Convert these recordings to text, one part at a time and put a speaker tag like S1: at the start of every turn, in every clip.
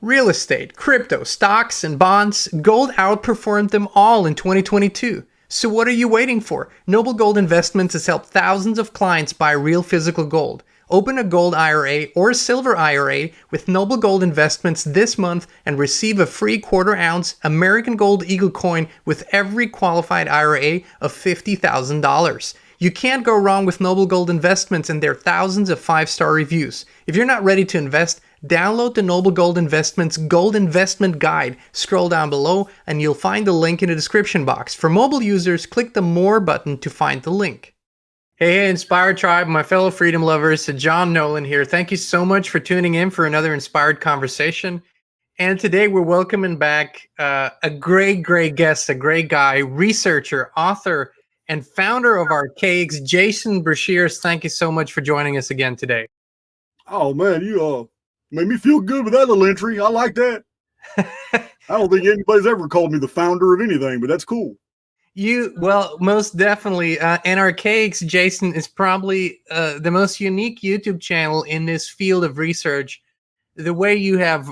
S1: real estate, crypto, stocks, and bonds, gold outperformed them all in 2022. So what are you waiting for? Noble Gold Investments has helped thousands of clients buy real physical gold. Open a gold IRA or silver IRA with Noble Gold Investments this month and receive a free quarter-ounce American Gold Eagle coin with every qualified IRA of $50,000. You can't go wrong with Noble Gold Investments and their thousands of 5-star reviews. If you're not ready to invest, download the Noble Gold Investments Gold Investment Guide. Scroll down below and you'll find the link in the description box. For mobile users, click the More button to find the link. Hey, Inspired Tribe, my fellow freedom lovers, John Nolan here. Thank you so much for tuning in for another inspired conversation. And today we're welcoming back a great guest, a great guy, researcher, author, and founder of Archaics, Jason Breshears. Thank you so much for joining us again today.
S2: Oh man, you made me feel good with that little entry. I like that. I don't think anybody's ever called me the founder of anything, but that's cool.
S1: Well, most definitely. And Archaics, Jason, is probably the most unique YouTube channel in this field of research. The way you have,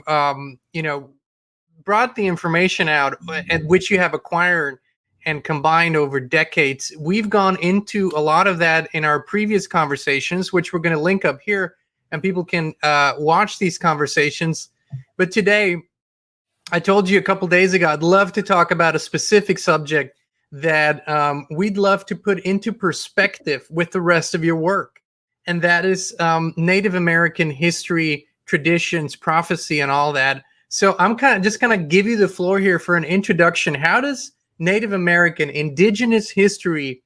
S1: brought the information out, at which you have acquired and combined over decades. We've gone into a lot of that in our previous conversations, which we're going to link up here, and people can watch these conversations. But today, I told you a couple days ago, I'd love to talk about a specific subject that we'd love to put into perspective with the rest of your work. And that is Native American history, traditions, prophecy, and all that. So I'm just going to give you the floor here for an introduction. How does Native American indigenous history,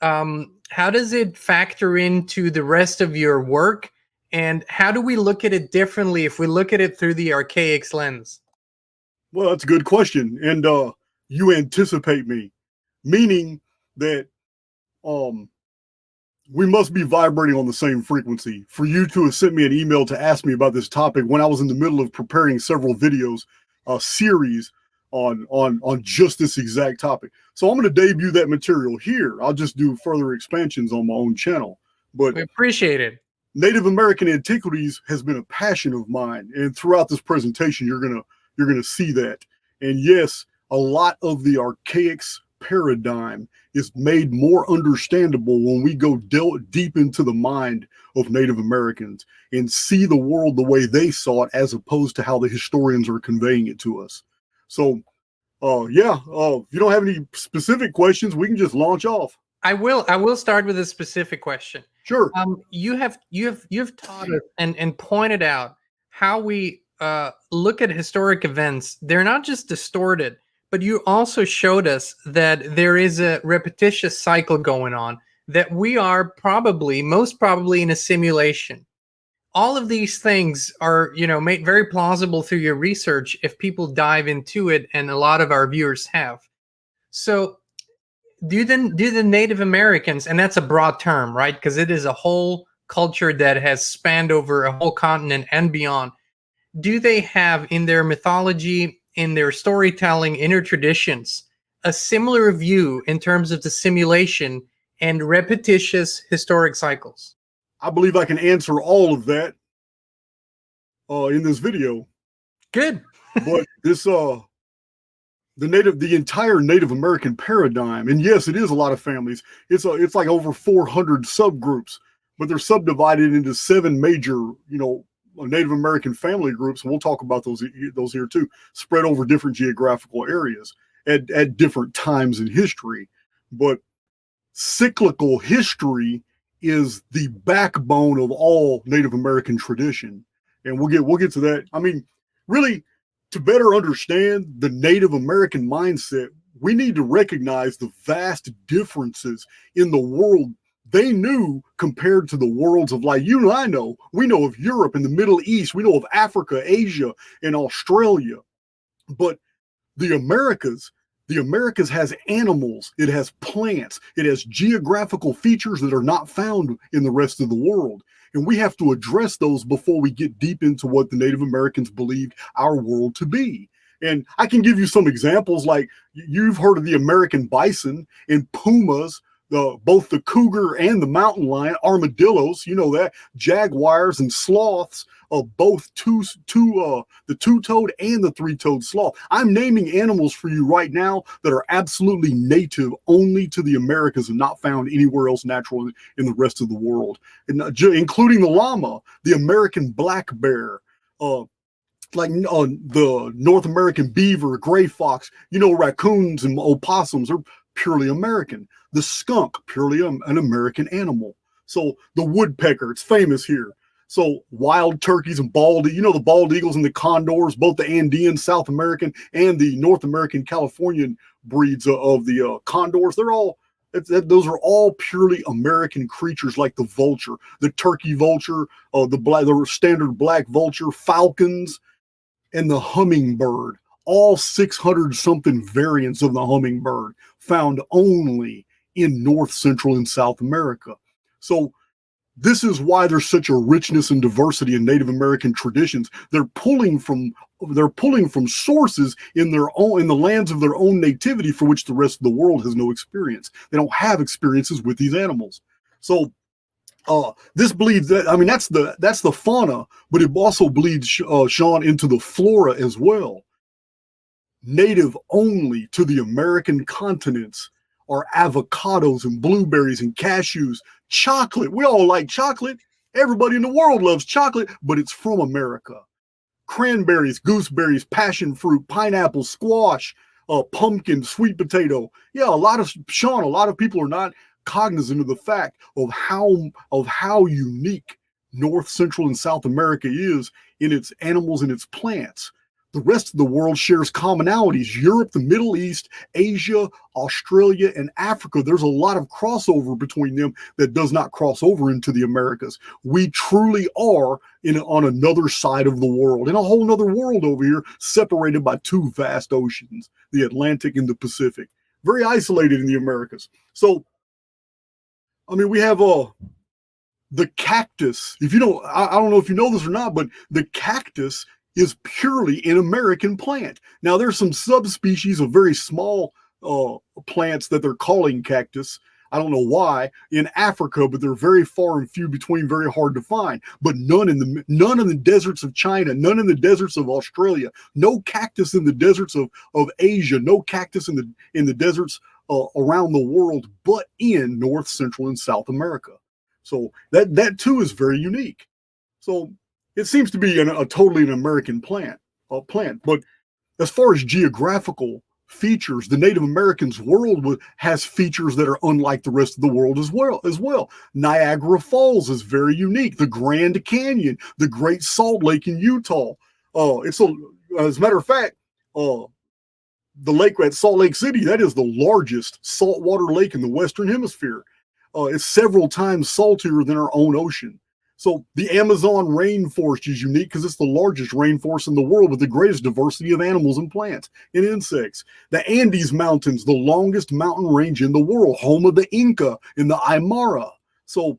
S1: how does it factor into the rest of your work? And how do we look at it differently if we look at it through the Archaics lens?
S2: Well, that's a good question. And you anticipate me, meaning that we must be vibrating on the same frequency. For you to have sent me an email to ask me about this topic when I was in the middle of preparing several videos, a series on just this exact topic. So I'm going to debut that material here. I'll just do further expansions on my own channel. But
S1: we appreciate it.
S2: Native American antiquities has been a passion of mine, and throughout this presentation, you're gonna see that. And yes, a lot of the Archaics paradigm is made more understandable when we go deep into the mind of Native Americans and see the world the way they saw it, as opposed to how the historians are conveying it to us. So, if you don't have any specific questions, we can just launch off.
S1: I will start with a specific question.
S2: Sure.
S1: You have taught us and pointed out how we look at historic events. They're not just distorted, but you also showed us that there is a repetitious cycle going on, that we are most probably in a simulation. All of these things are, made very plausible through your research if people dive into it, and a lot of our viewers have. So do the Native Americans, and that's a broad term, right? Because it is a whole culture that has spanned over a whole continent and beyond. Do they have in their mythology, in their storytelling, in their traditions, a similar view in terms of the simulation and repetitious historic cycles?
S2: I believe I can answer all of that in this video.
S1: Good.
S2: But this the entire Native American paradigm, and yes, it is a lot of families. It's like over 400 subgroups, but they're subdivided into 7 major, Native American family groups. And we'll talk about those here too, spread over different geographical areas at different times in history. But cyclical history is the backbone of all Native American tradition, and we'll get to that. I mean, really, to better understand the Native American mindset, we need to recognize the vast differences in the world they knew compared to the worlds of, like, you and I know. We know of Europe and the Middle East. We know of Africa, Asia, and Australia. But the Americas has animals, it has plants, it has geographical features that are not found in the rest of the world. And we have to address those before we get deep into what the Native Americans believed our world to be. And I can give you some examples, like you've heard of the American bison and pumas. both the cougar and the mountain lion, armadillos, you know that, jaguars and sloths, both the two-toed and the three-toed sloth. I'm naming animals for you right now that are absolutely native only to the Americas and not found anywhere else natural in the rest of the world, including the llama, the American black bear, the North American beaver, gray fox, raccoons and opossums are purely American. The skunk, purely an American animal. So the woodpecker, it's famous here. So wild turkeys and the bald eagles and the condors, both the Andean, South American, and the North American, Californian breeds of the condors, those are all purely American creatures, like the vulture, the turkey vulture, the standard black vulture, falcons, and the hummingbird. All 600 something variants of the hummingbird found only in North, Central, and South America. So this is why there's such a richness and diversity in Native American traditions. They're pulling from sources in the lands of their own nativity, for which the rest of the world has no experience. They don't have experiences with these animals. So this bleeds that's the fauna, but it also bleeds, Sean, into the flora as well. Native only to the American continents are avocados and blueberries and cashews, chocolate. We all like chocolate. Everybody in the world loves chocolate, but it's from America. Cranberries, gooseberries, passion fruit, pineapple, squash, pumpkin, sweet potato. Yeah, a lot of people are not cognizant of the fact of how unique North, Central, and South America is in its animals and its plants. The rest of the world shares commonalities. Europe, the Middle East, Asia, Australia, and Africa. There's a lot of crossover between them that does not cross over into the Americas. We truly are on another side of the world, in a whole other world over here, separated by two vast oceans, the Atlantic and the Pacific. Very isolated in the Americas. So, we have the cactus. I don't know if you know this or not, but the cactus is purely an American plant. Now, there's some subspecies of very small plants that they're calling cactus. I don't know why in Africa, but they're very far and few between, very hard to find. But none in the deserts of China, none in the deserts of Australia, no cactus in the deserts of Asia, no cactus in the deserts around the world, but in North, Central, and South America. So that too is very unique. So it seems to be a totally an American plant. But as far as geographical features, the Native Americans' world has features that are unlike the rest of the world as well. Niagara Falls is very unique. The Grand Canyon, the Great Salt Lake in Utah. As a matter of fact, the lake at Salt Lake City, that is the largest saltwater lake in the Western Hemisphere. It's several times saltier than our own ocean. So the Amazon rainforest is unique because it's the largest rainforest in the world with the greatest diversity of animals and plants and insects. The Andes Mountains, the longest mountain range in the world, home of the Inca and the Aymara. So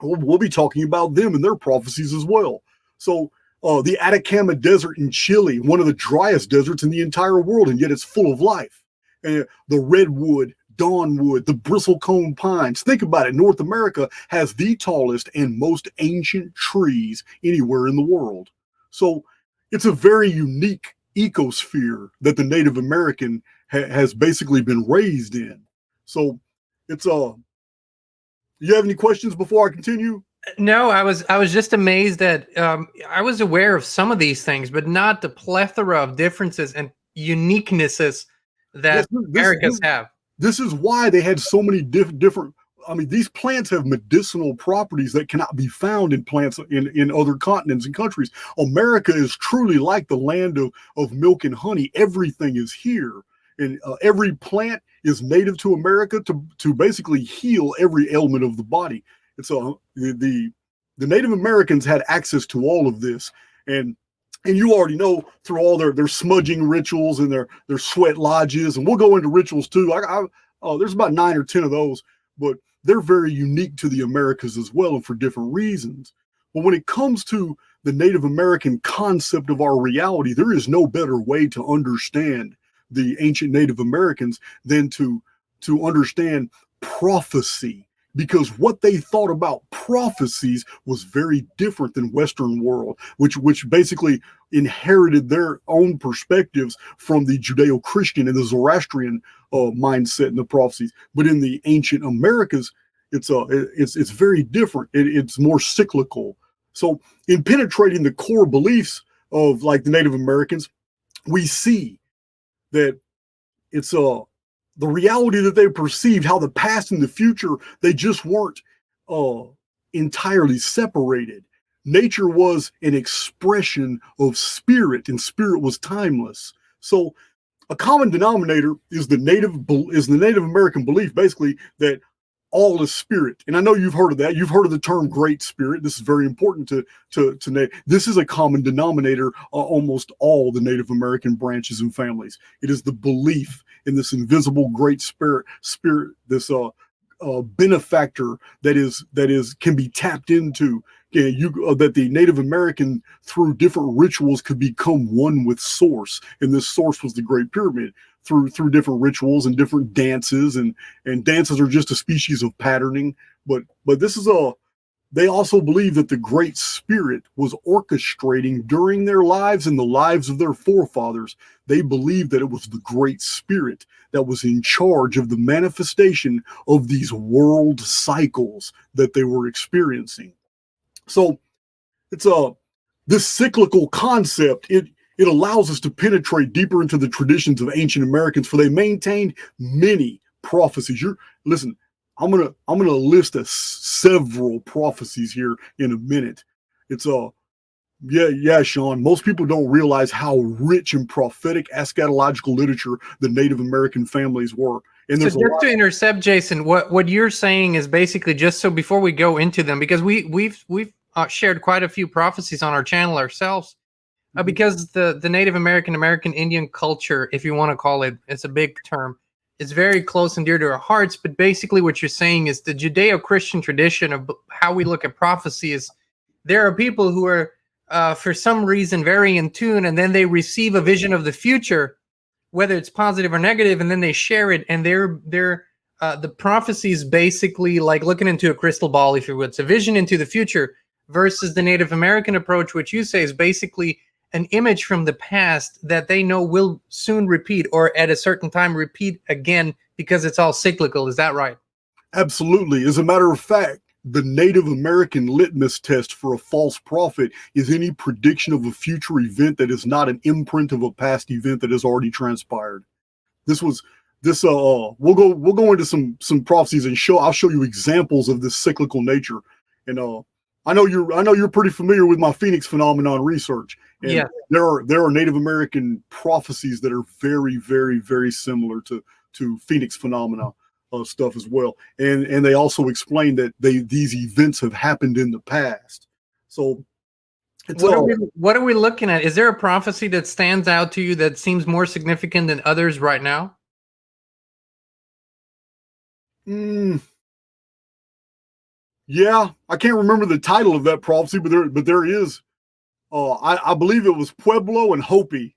S2: we'll be talking about them and their prophecies as well. So the Atacama Desert in Chile, one of the driest deserts in the entire world, and yet it's full of life. And the redwood, dawnwood, the bristlecone pines. Think about it. North America has the tallest and most ancient trees anywhere in the world. So it's a very unique ecosphere that the Native American has basically been raised in. So it's you have any questions before I continue?
S1: No, I was just amazed that I was aware of some of these things, but not the plethora of differences and uniquenesses that Americas have.
S2: This is why they had so many different. These plants have medicinal properties that cannot be found in plants in other continents and countries. America is truly like the land of milk and honey. Everything is here. And every plant is native to America to basically heal every ailment of the body. It's the Native Americans had access to all of this. And you already know through all their smudging rituals and their sweat lodges, and we'll go into rituals too. There's about 9 or 10 of those, but they're very unique to the Americas as well, and for different reasons. But when it comes to the Native American concept of our reality, there is no better way to understand the ancient Native Americans than to understand prophecy, because what they thought about prophecies was very different than Western world, which basically inherited their own perspectives from the Judeo-Christian and the Zoroastrian mindset and the prophecies. But in the ancient Americas, it's very different. It's more cyclical. So in penetrating the core beliefs of like the Native Americans, we see that it's the reality that they perceived, how the past and the future, they just weren't entirely separated. Nature was an expression of spirit, and spirit was timeless. So a common denominator is the Native American belief, basically, that all is spirit. And I know you've heard of that. You've heard of the term great spirit. This is very important to this is a common denominator almost all the Native American branches and families. It is the belief in this invisible great spirit, this benefactor that can be tapped into. That the Native American, through different rituals, could become one with source, and this source was the Great Pyramid. Through different rituals and different dances, and dances are just a species of patterning. But this is they also believe that the Great Spirit was orchestrating during their lives and the lives of their forefathers. They believed that it was the Great Spirit that was in charge of the manifestation of these world cycles that they were experiencing. So it's this cyclical concept. It allows us to penetrate deeper into the traditions of ancient Americans, for they maintained many prophecies. Listen, I'm gonna list several prophecies here in a minute. It's yeah, Sean. Most people don't realize how rich in prophetic eschatological literature the Native American families were. And
S1: so just to intercept, Jason, what you're saying is basically, just so before we go into them, because we've shared quite a few prophecies on our channel ourselves. Because the Native American Indian culture, if you want to call it, it's a big term, is very close and dear to our hearts. But basically what you're saying is the Judeo-Christian tradition of how we look at prophecy is there are people who are, for some reason, very in tune, and then they receive a vision of the future, whether it's positive or negative, and then they share it. And the prophecy is basically like looking into a crystal ball, if you would. It's a vision into the future, versus the Native American approach, which you say is basically an image from the past that they know will soon repeat, or at a certain time repeat again, because it's all cyclical. Is that right?
S2: Absolutely. As a matter of fact, the Native American litmus test for a false prophet is any prediction of a future event that is not an imprint of a past event that has already transpired. We'll go into some prophecies and I'll show you examples of this cyclical nature. And I know you're pretty familiar with my Phoenix phenomenon research. And
S1: yeah,
S2: there are Native American prophecies that are very, very, very similar to Phoenix phenomena stuff as well. And they also explain that these events have happened in the past. So
S1: what are we looking at? Is there a prophecy that stands out to you that seems more significant than others right now?
S2: Yeah, I can't remember the title of that prophecy, but there is. I believe it was Pueblo and Hopi,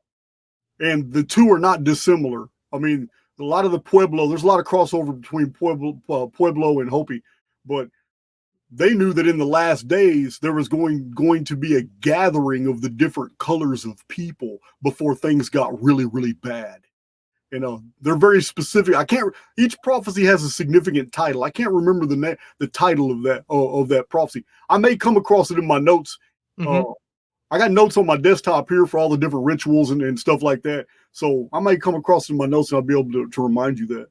S2: and the two are not dissimilar. I mean, a lot of the Pueblo, there's a lot of crossover between Pueblo and Hopi, but they knew that in the last days there was going to be a gathering of the different colors of people before things got really, really bad. They're very specific. Each prophecy has a significant title. I can't remember the title of that prophecy. I may come across it in my notes. Mm-hmm. I got notes on my desktop here for all the different rituals and stuff like that. So I may come across it in my notes and I'll be able to remind you that,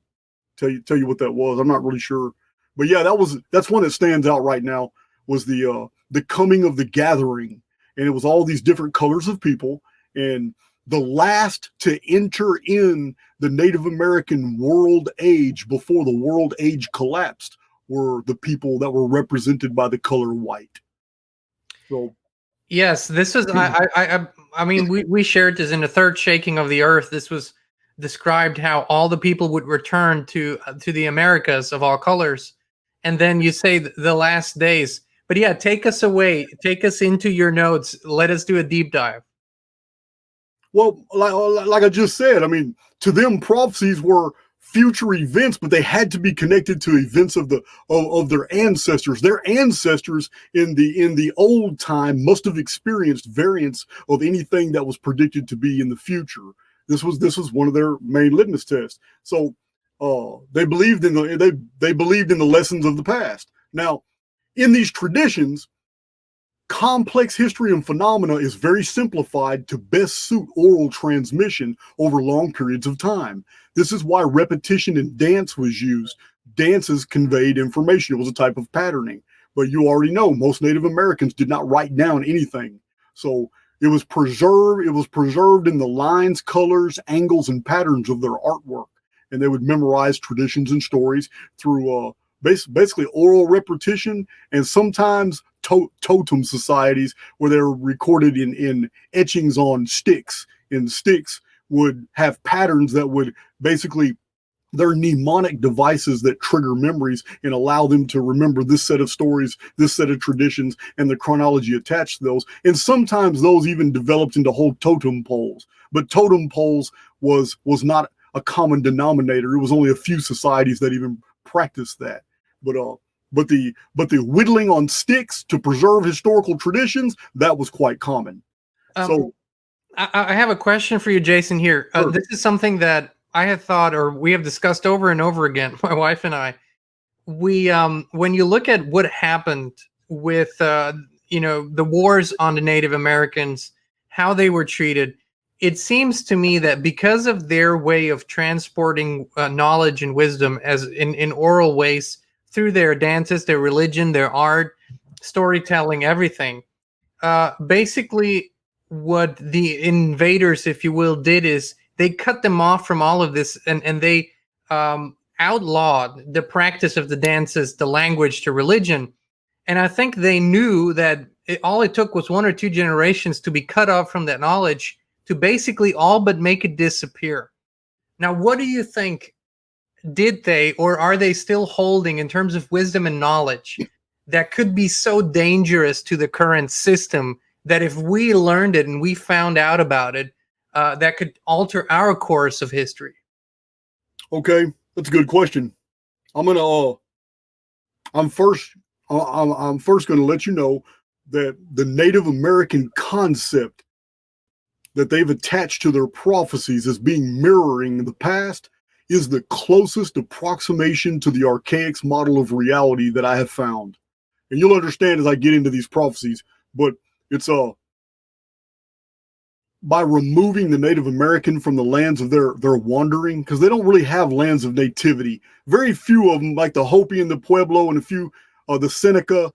S2: tell you what that was. I'm not really sure, but yeah, that's one that stands out right now, was the coming of the gathering, and it was all these different colors of people, and the last to enter in the Native American world age before the world age collapsed were the people that were represented by the color white. So.
S1: Yes, this was. I mean, we shared this in the third shaking of the earth. This was described how all the people would return to the Americas of all colors, and then you say the last days. But yeah, take us away. Take us into your notes. Let us do a deep dive.
S2: Well, like I just said, I mean, to them, prophecies were future events, but they had to be connected to events of their ancestors. Their ancestors in the old time must have experienced variants of anything that was predicted to be in the future. This was one of their main litmus tests. So they believed in the lessons of the past. Now, in these traditions, complex history and phenomena is very simplified to best suit oral transmission over long periods of time. This is why repetition in dance was used. Dances conveyed information. It was a type of patterning. But you already know most Native Americans did not write down anything. So it was preserved in the lines, colors, angles, and patterns of their artwork. And they would memorize traditions and stories through basically oral repetition, and sometimes totem societies where they're recorded in etchings on sticks. And sticks would have patterns that would basically, they're mnemonic devices that trigger memories and allow them to remember this set of stories, this set of traditions, and the chronology attached to those. And sometimes those even developed into whole totem poles. But totem poles was not a common denominator. It was only a few societies that even practiced that. But the whittling on sticks to preserve historical traditions, that was quite common. So
S1: I have a question for you, Jason, here.
S2: Sure.
S1: This is something that I had thought, or we have discussed over and over again, my wife and I. We when you look at what happened with the wars on the Native Americans, how they were treated, it seems to me that because of their way of transporting knowledge and wisdom as in oral ways through their dances, their religion, their art, storytelling, everything, basically what the invaders, if you will, did is they cut them off from all of this, and they outlawed the practice of the dances, the language, to religion. And I think they knew that all it took was 1 or 2 generations to be cut off from that knowledge to basically all but make it disappear. Now, what do you think did they, or are they still holding in terms of wisdom and knowledge that could be so dangerous to the current system that if we learned it and we found out about it, that could alter our course of history?
S2: Okay, that's a good question. I'm first going to let you know that the Native American concept that they've attached to their prophecies as being mirroring the past is the closest approximation to the archaic model of reality that I have found. And you'll understand as I get into these prophecies, but it's by removing the Native American from the lands of their wandering, because they don't really have lands of nativity. Very few of them, like the Hopi and the Pueblo and a few, the Seneca,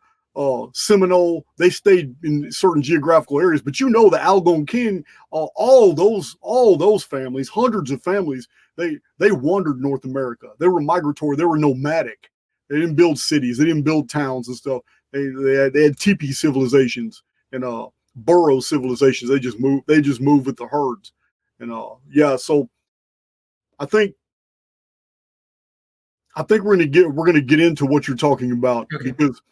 S2: Seminole, they stayed in certain geographical areas. But the Algonquin, all those families, hundreds of families, they wandered North America. They were migratory. They were nomadic. They didn't build cities. They didn't build towns and stuff. They had teepee civilizations and burrow civilizations. They just moved with the herds. And so I think we're gonna get into what you're talking about. Okay. Because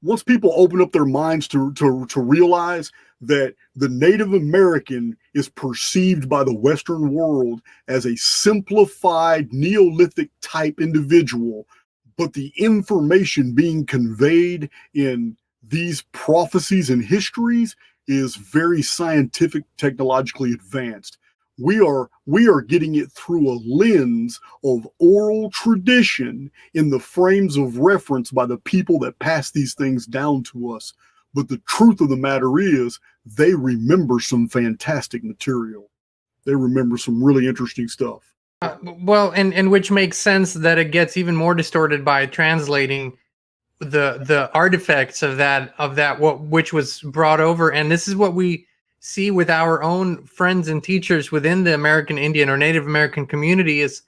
S2: once people open up their minds to realize that the Native American is perceived by the Western world as a simplified Neolithic type individual, but the information being conveyed in these prophecies and histories is very scientific, technologically advanced. We are getting it through a lens of oral tradition in the frames of reference by the people that pass these things down to us. But the truth of the matter is they remember some fantastic material. They remember some really interesting stuff.
S1: Well, and which makes sense that it gets even more distorted by translating the artifacts of that which was brought over. And this is what we see with our own friends and teachers within the American Indian or Native American community, is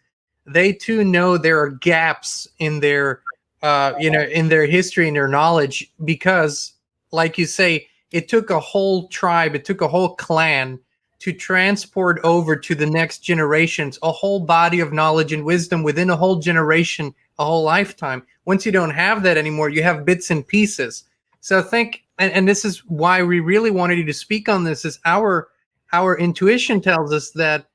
S1: they too know there are gaps in their in their history and their knowledge, because like you say, it took a whole tribe, it took a whole clan to transport over to the next generations a whole body of knowledge and wisdom within a whole generation, a whole lifetime. Once you don't have that anymore, you have bits and pieces. So I think, and this is why we really wanted you to speak on this, is our intuition tells us that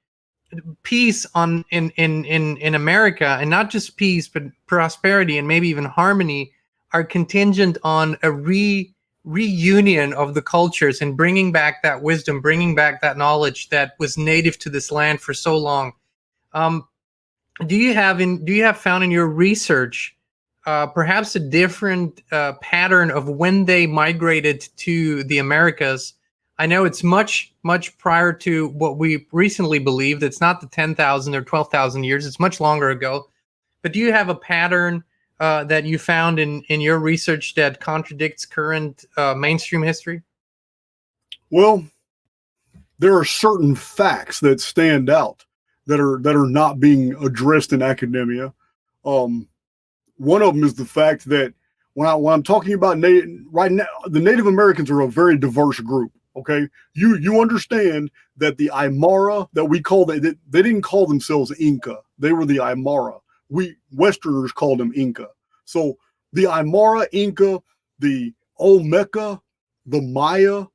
S1: peace in America, and not just peace, but prosperity and maybe even harmony, are contingent on a reunion of the cultures and bringing back that wisdom, bringing back that knowledge that was native to this land for so long. Um, do you have found in your research perhaps a different pattern of when they migrated to the Americas? I know it's much prior to what we recently believed. It's not the 10,000 or 12,000 years. It's much longer ago. But do you have a pattern that you found in your research that contradicts current mainstream history?
S2: Well, there are certain facts that stand out that are not being addressed in academia. Um, One of them is the fact that when I'm talking about right now, the Native Americans are a very diverse group. Okay, you understand that the Aymara that we call they didn't call themselves Inca. They were the Aymara. We Westerners called them Inca. So the Aymara, Inca, the Olmeca, the Maya,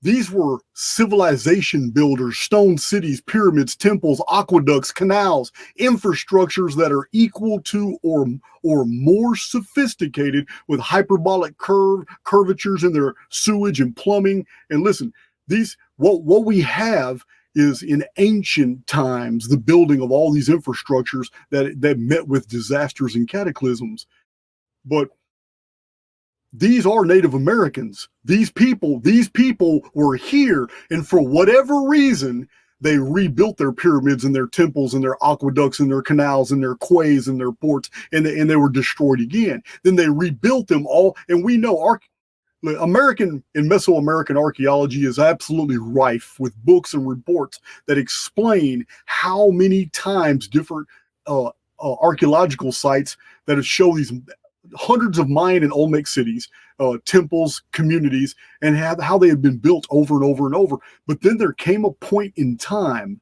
S2: these were civilization builders, stone cities, pyramids, temples, aqueducts, canals, infrastructures that are equal to or more sophisticated, with hyperbolic curvatures in their sewage and plumbing. And listen, these what we have is in ancient times the building of all these infrastructures that met with disasters and cataclysms. But these are Native Americans. These people were here, and for whatever reason, they rebuilt their pyramids and their temples and their aqueducts and their canals and their quays and their ports, and they were destroyed again. Then they rebuilt them all, and we know American and Mesoamerican archaeology is absolutely rife with books and reports that explain how many times different archaeological sites that show these hundreds of Mayan and Olmec cities, temples, communities, and how they had been built over and over and over. But then there came a point in time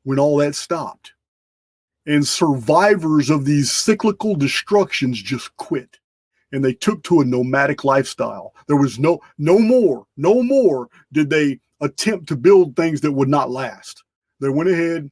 S2: when all that stopped, and survivors of these cyclical destructions just quit, and they took to a nomadic lifestyle. There was no more did they attempt to build things that would not last. They went ahead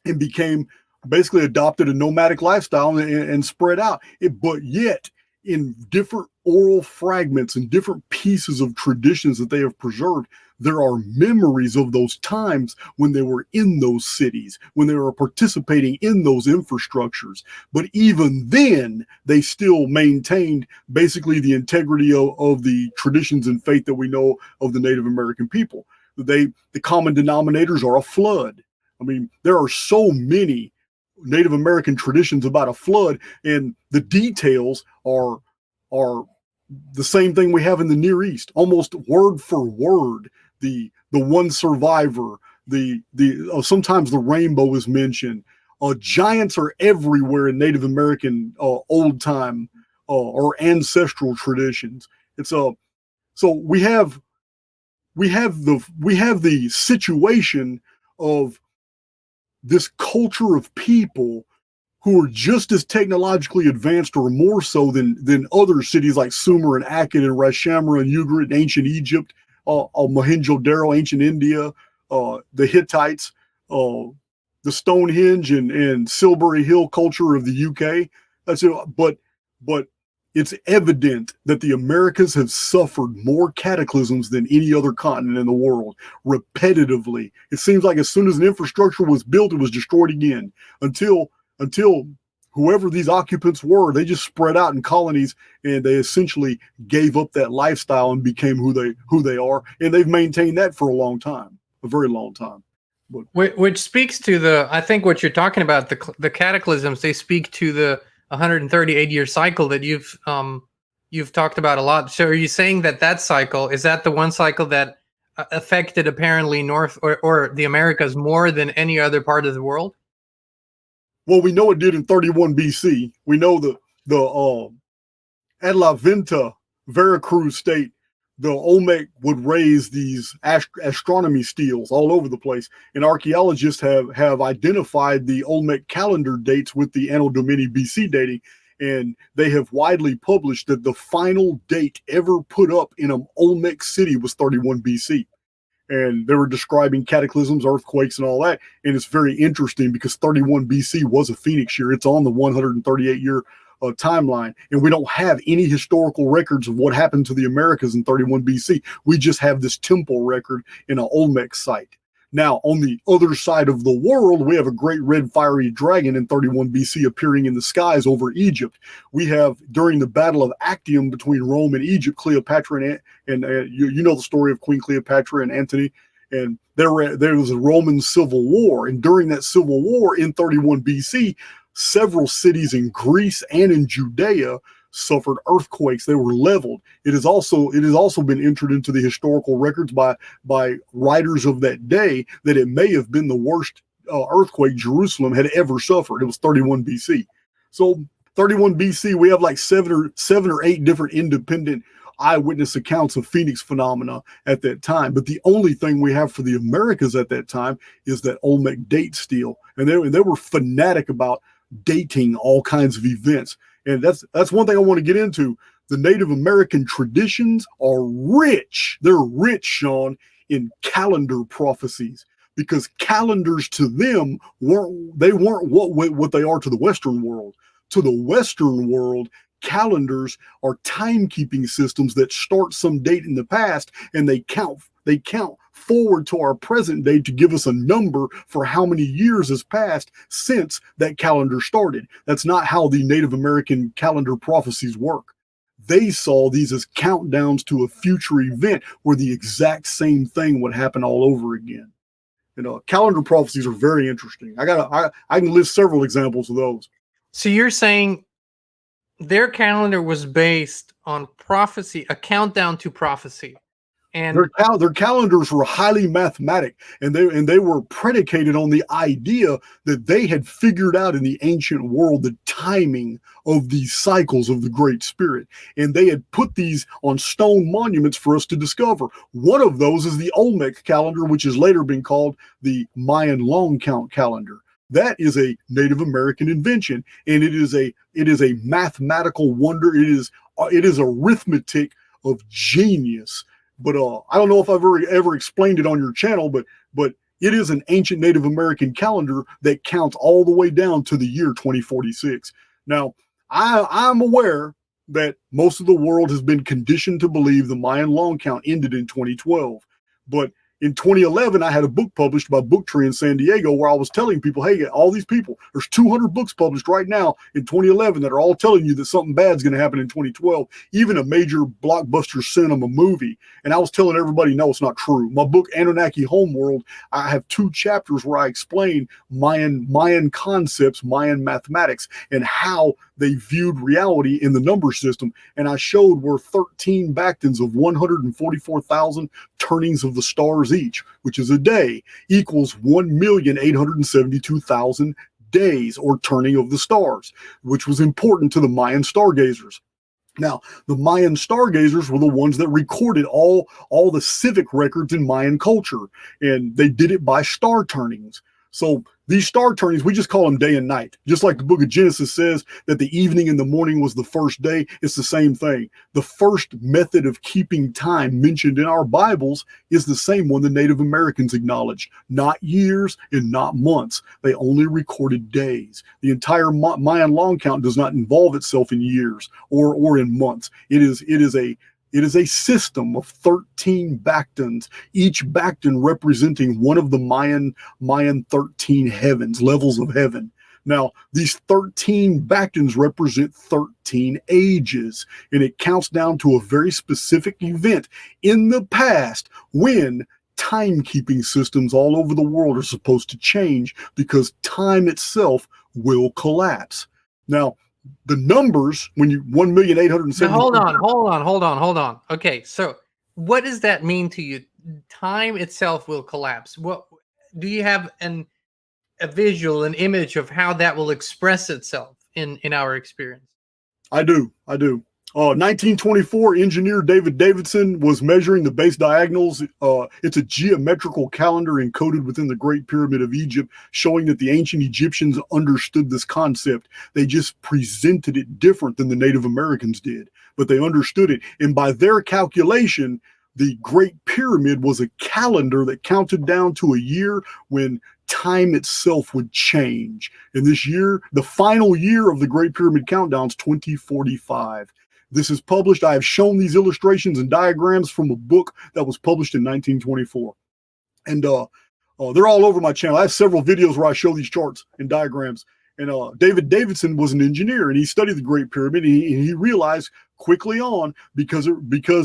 S2: and became basically adopted a nomadic lifestyle and spread out. But yet, in different oral fragments and different pieces of traditions that they have preserved, there are memories of those times when they were in those cities, when they were participating in those infrastructures. But even then, they still maintained basically the integrity of the traditions and faith that we know of the Native American people. The common denominators are a flood. I mean, there are so many Native American traditions about a flood, and the details are the same thing we have in the Near East, almost word for word. The one survivor, the sometimes the rainbow is mentioned. Giants are everywhere in Native American old time or ancestral traditions. It's so we have the situation of this culture of people who are just as technologically advanced or more so than other cities like Sumer and Akkad and Ras Shamra and Ugarit in ancient Egypt, Mohenjo-Daro, ancient India, the Hittites, the Stonehenge and Silbury Hill culture of the UK. That's it. But it's evident that the Americas have suffered more cataclysms than any other continent in the world, repetitively. It seems like as soon as an infrastructure was built, it was destroyed again until whoever these occupants were, they just spread out in colonies, and they essentially gave up that lifestyle and became who they are. And they've maintained that for a long time, a very long time.
S1: But which speaks to I think what you're talking about, the cataclysms, they speak to the 138-year cycle that you've talked about a lot. So are you saying that cycle, is that the one cycle that affected apparently North or the Americas more than any other part of the world?
S2: Well, we know it did in 31 BC. We know the at La Venta, Veracruz state, the Olmec would raise these astronomy steels all over the place, and archaeologists have identified the Olmec calendar dates with the Anno Domini BC dating, and they have widely published that the final date ever put up in an Olmec city was 31 BC. and they were describing cataclysms, earthquakes, and all that. And it's very interesting because 31 BC was a Phoenix year. It's on the 138-year timeline, and we don't have any historical records of what happened to the Americas in 31 BC. We just have this temple record in an Olmec site. Now, on the other side of the world, we have a great red fiery dragon in 31 BC appearing in the skies over Egypt. We have, during the Battle of Actium between Rome and Egypt, Cleopatra and you know the story of Queen Cleopatra and Antony, and there was a Roman civil war. And during that civil war in 31 BC, several cities in Greece and in Judea suffered earthquakes. They were leveled. It has also been entered into the historical records by writers of that day that it may have been the worst earthquake Jerusalem had ever suffered. It was 31 BC. So 31 BC, we have like seven or eight different independent eyewitness accounts of Phoenix phenomena at that time. But the only thing we have for the Americas at that time is that Olmec date stele. And they were fanatic about dating all kinds of events. And that's one thing I want to get into. The Native American traditions are rich. They're rich, Sean, in calendar prophecies, because calendars to them weren't what they are to the Western world. To the Western world, calendars are timekeeping systems that start some date in the past, and they count forward to our present day to give us a number for how many years has passed since that calendar started. That's not how the Native American calendar prophecies work. They saw these as countdowns to a future event where the exact same thing would happen all over again. Calendar prophecies are very interesting. I can list several examples of those.
S1: So you're saying their calendar was based on prophecy, a countdown to prophecy. And
S2: their calendars were highly mathematic, and they were predicated on the idea that they had figured out in the ancient world the timing of these cycles of the Great Spirit, and they had put these on stone monuments for us to discover. One of those is the Olmec calendar, which has later been called the Mayan long count calendar. That is a Native American invention, and it is a mathematical wonder. It is arithmetic of genius. But I don't know if I've ever explained it on your channel, but it is an ancient Native American calendar that counts all the way down to the year 2046. Now, I'm aware that most of the world has been conditioned to believe the Mayan long count ended in 2012. But in 2011, I had a book published by Booktree in San Diego where I was telling people, hey, all these people, there's 200 books published right now in 2011 that are all telling you that something bad's going to happen in 2012, even a major blockbuster cinema movie. And I was telling everybody, no, it's not true. My book, Anunnaki Homeworld, I have 2 chapters where I explain Mayan concepts, Mayan mathematics, and how they viewed reality in the number system. And I showed where 13 Bactans of 144,000 turnings of the stars each, which is a day, equals 1,872,000 days or turning of the stars, which was important to the Mayan stargazers. Now, the Mayan stargazers were the ones that recorded all the civic records in Mayan culture, and they did it by star turnings. So these star turnings, we just call them day and night. Just like the book of Genesis says that the evening and the morning was the first day, it's the same thing. The first method of keeping time mentioned in our Bibles is the same one the Native Americans acknowledged. Not years and not months. They only recorded days. The entire Mayan long count does not involve itself in years or in months. It is a system of 13 Bactans, each Bactan representing one of the Mayan 13 heavens, levels of heaven. Now, these 13 Bactans represent 13 ages, and it counts down to a very specific event in the past when timekeeping systems all over the world are supposed to change because time itself will collapse. Now, the numbers, when you 1,870.
S1: Hold on. Okay, so what does that mean to you? Time itself will collapse. What do you have a visual, an image of how that will express itself in our experience?
S2: I do. 1924, engineer David Davidson was measuring the base diagonals. It's a geometrical calendar encoded within the Great Pyramid of Egypt, showing that the ancient Egyptians understood this concept. They just presented it different than the Native Americans did, but they understood it. And by their calculation, the Great Pyramid was a calendar that counted down to a year when time itself would change. And this year, the final year of the Great Pyramid countdown is 2045. This is published. I have shown these illustrations and diagrams from a book that was published in 1924. And they're all over my channel. I have several videos where I show these charts and diagrams. And David Davidson was an engineer, and he studied the Great Pyramid, and he realized quickly on, because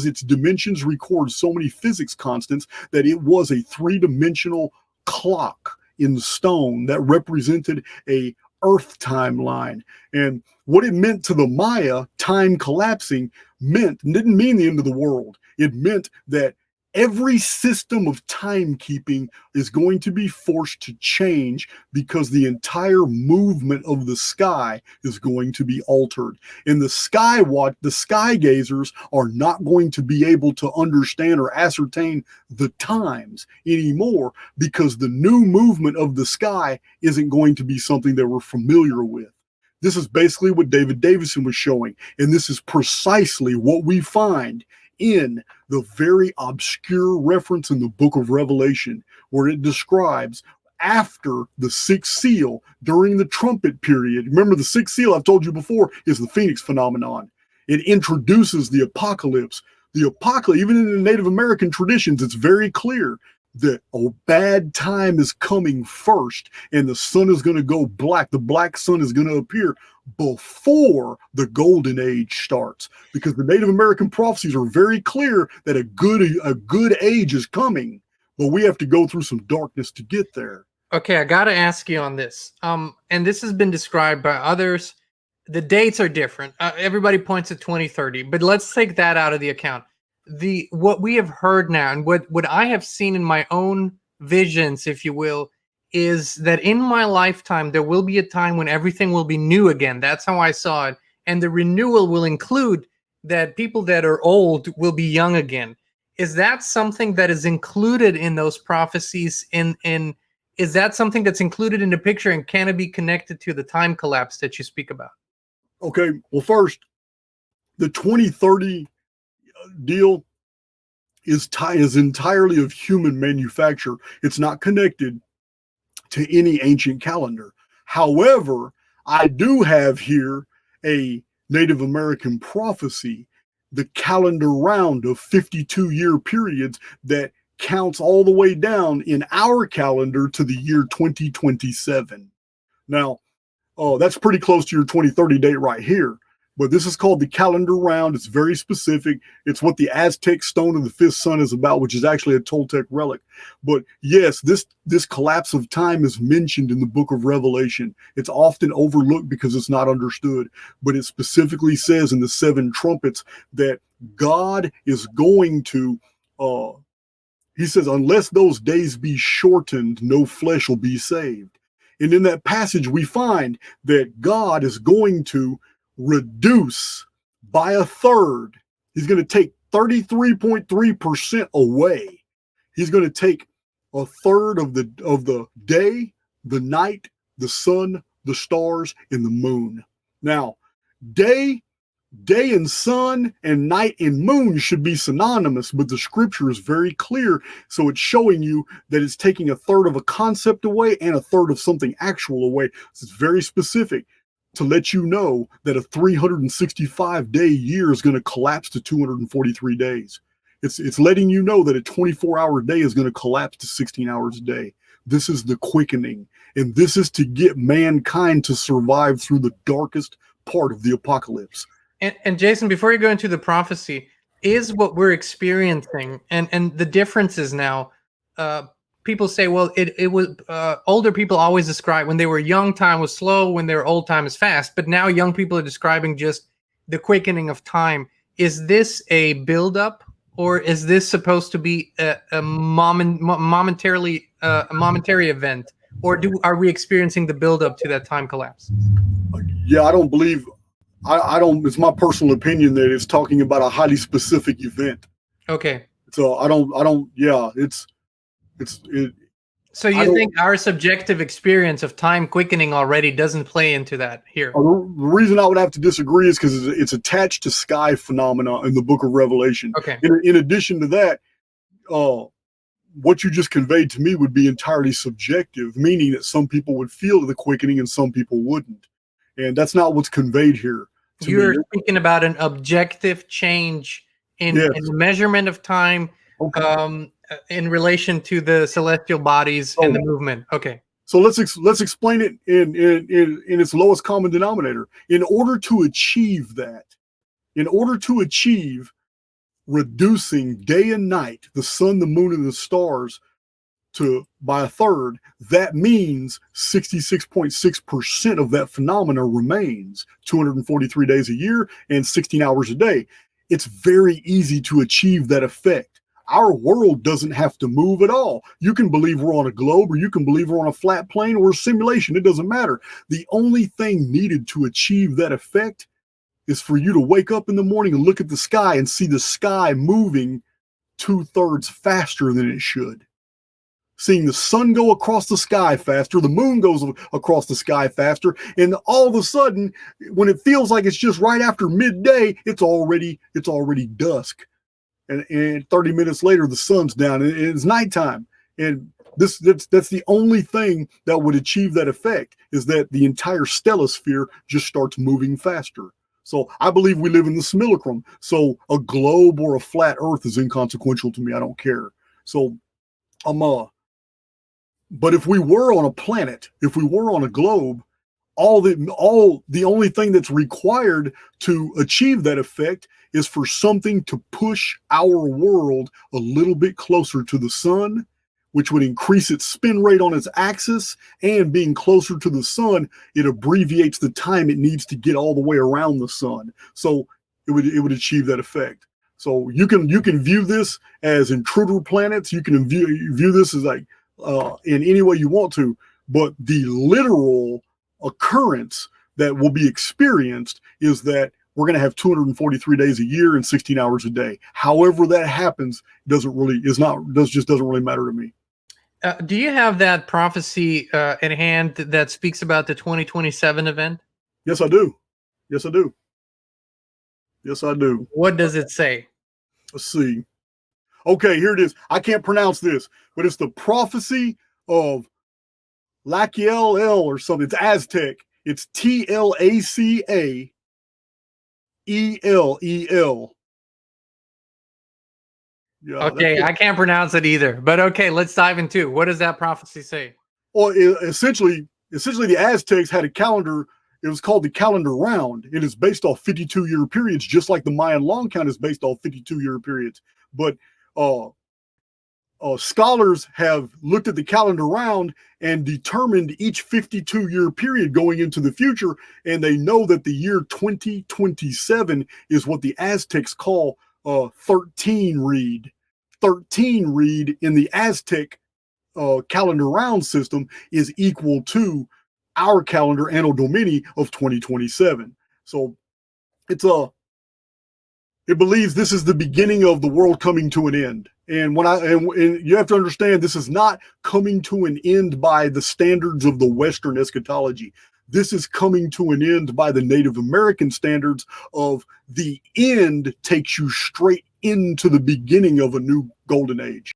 S2: its dimensions record so many physics constants, that it was a three-dimensional clock in stone that represented a Earth timeline. And what it meant to the Maya, time collapsing, didn't mean the end of the world. It meant that every system of timekeeping is going to be forced to change because the entire movement of the sky is going to be altered. And the sky gazers are not going to be able to understand or ascertain the times anymore because the new movement of the sky isn't going to be something that we're familiar with. This is basically what David Davidson was showing. And this is precisely what we find in the very obscure reference in the book of Revelation, where it describes after the sixth seal, during the trumpet period. Remember, the sixth seal, I've told you before, is the Phoenix phenomenon. It introduces the apocalypse. The apocalypse, even in the Native American traditions, it's very clear that a bad time is coming first, and the sun is going to go black. The black sun is going to appear before the golden age starts, because the Native American prophecies are very clear that a good age is coming, but we have to go through some darkness to get there.
S1: Okay, I got to ask you on this. And this has been described by others. The dates are different. Everybody points at 2030, but let's take that out of the account. What we have heard now, and what I have seen in my own visions, if you will, is that in my lifetime there will be a time when everything will be new again. That's how I saw it. And the renewal will include that people that are old will be young again. Is that something that is included in those prophecies? Is that something that's included in the picture, and can it be connected to the time collapse that you speak about?
S2: Okay, well, first, the 2030 deal is entirely of human manufacture. It's not connected to any ancient calendar. However, I do have here a Native American prophecy, the calendar round of 52-year periods that counts all the way down in our calendar to the year 2027. Now, that's pretty close to your 2030 date right here. But this is called the calendar round. It's very specific. It's what the Aztec stone of the fifth sun is about, which is actually a Toltec relic. But yes, this collapse of time is mentioned in the book of Revelation. It's often overlooked because it's not understood. But it specifically says in the seven trumpets that God is going to, he says, unless those days be shortened, no flesh will be saved. And in that passage, we find that God is going to reduce by a third. He's going to take 33.3% away. He's going to take a third of the day, the night, the sun, the stars, and the moon. Now, day and sun and night and moon should be synonymous, but the scripture is very clear. So it's showing you that it's taking a third of a concept away and a third of something actual away. So it's very specific to let you know that a 365-day year is going to collapse to 243 days. It's letting you know that a 24-hour day is going to collapse to 16 hours a day. This is the quickening, and this is to get mankind to survive through the darkest part of the apocalypse.
S1: And Jason, before you go into the prophecy, is what we're experiencing, and the differences now, people say, well, it was older people always describe when they were young, time was slow, when they were old, time is fast. But now young people are describing just the quickening of time. Is this a buildup, or is this supposed to be a momentary event, or are we experiencing the buildup to that time collapse?
S2: Yeah, I don't believe. I don't. It's my personal opinion that it's talking about a highly specific event.
S1: Okay.
S2: So I don't. Yeah,
S1: So you think our subjective experience of time quickening already doesn't play into that here?
S2: The reason I would have to disagree is because it's attached to sky phenomena in the Book of Revelation.
S1: Okay.
S2: In addition to that, what you just conveyed to me would be entirely subjective, meaning that some people would feel the quickening and some people wouldn't. And that's not what's conveyed here.
S1: You're speaking about an objective change in the measurement of time, in relation to the celestial bodies and the movement. Okay.
S2: So let's explain it in its lowest common denominator. In order to achieve that, in order to achieve reducing day and night, the sun, the moon, and the stars by a third, that means 66.6% of that phenomena remains 243 days a year and 16 hours a day. It's very easy to achieve that effect. Our world doesn't have to move at all. You can believe we're on a globe, or you can believe we're on a flat plane or a simulation. It doesn't matter. The only thing needed to achieve that effect is for you to wake up in the morning and look at the sky and see the sky moving 2/3 faster than it should. Seeing the sun go across the sky faster, the moon goes across the sky faster, and all of a sudden, when it feels like it's just right after midday, it's already dusk. And 30 minutes later, the sun's down and it's nighttime. And that's the only thing that would achieve that effect, is that the entire stellosphere just starts moving faster. So I believe we live in the simulacrum. So a globe or a flat earth is inconsequential to me. I don't care. So but if we were on a planet, if we were on a globe, the only thing that's required to achieve that effect is for something to push our world a little bit closer to the sun, which would increase its spin rate on its axis, and being closer to the sun, it abbreviates the time it needs to get all the way around the sun. So it would achieve that effect. So you can view this as intruder planets. You can view this as like in any way you want to, but the literal occurrence that will be experienced is that we're going to have 243 days a year and 16 hours a day. However that happens doesn't really matter to me.
S1: Do you have that prophecy in hand that speaks about the 2027 event?
S2: Yes, I do. Yes, I do. Yes, I do.
S1: What does it say?
S2: Let's see. Okay, here it is. I can't pronounce this, but it's the prophecy of Lacael or something. It's Aztec. It's Tlacael. Yeah,
S1: okay, I can't pronounce it either. But okay, let's dive into it. What does that prophecy say?
S2: Well, essentially, the Aztecs had a calendar. It was called the calendar round. It is based off 52-year periods, just like the Mayan long count is based off 52-year periods. But scholars have looked at the calendar round and determined each 52-year period going into the future, and they know that the year 2027 is what the Aztecs call 13 read. 13 read in the Aztec calendar round system is equal to our calendar Anno Domini of 2027. So it believes this is the beginning of the world coming to an end. And and you have to understand, this is not coming to an end by the standards of the Western eschatology. This is coming to an end by the Native American standards of the end takes you straight into the beginning of a new golden age.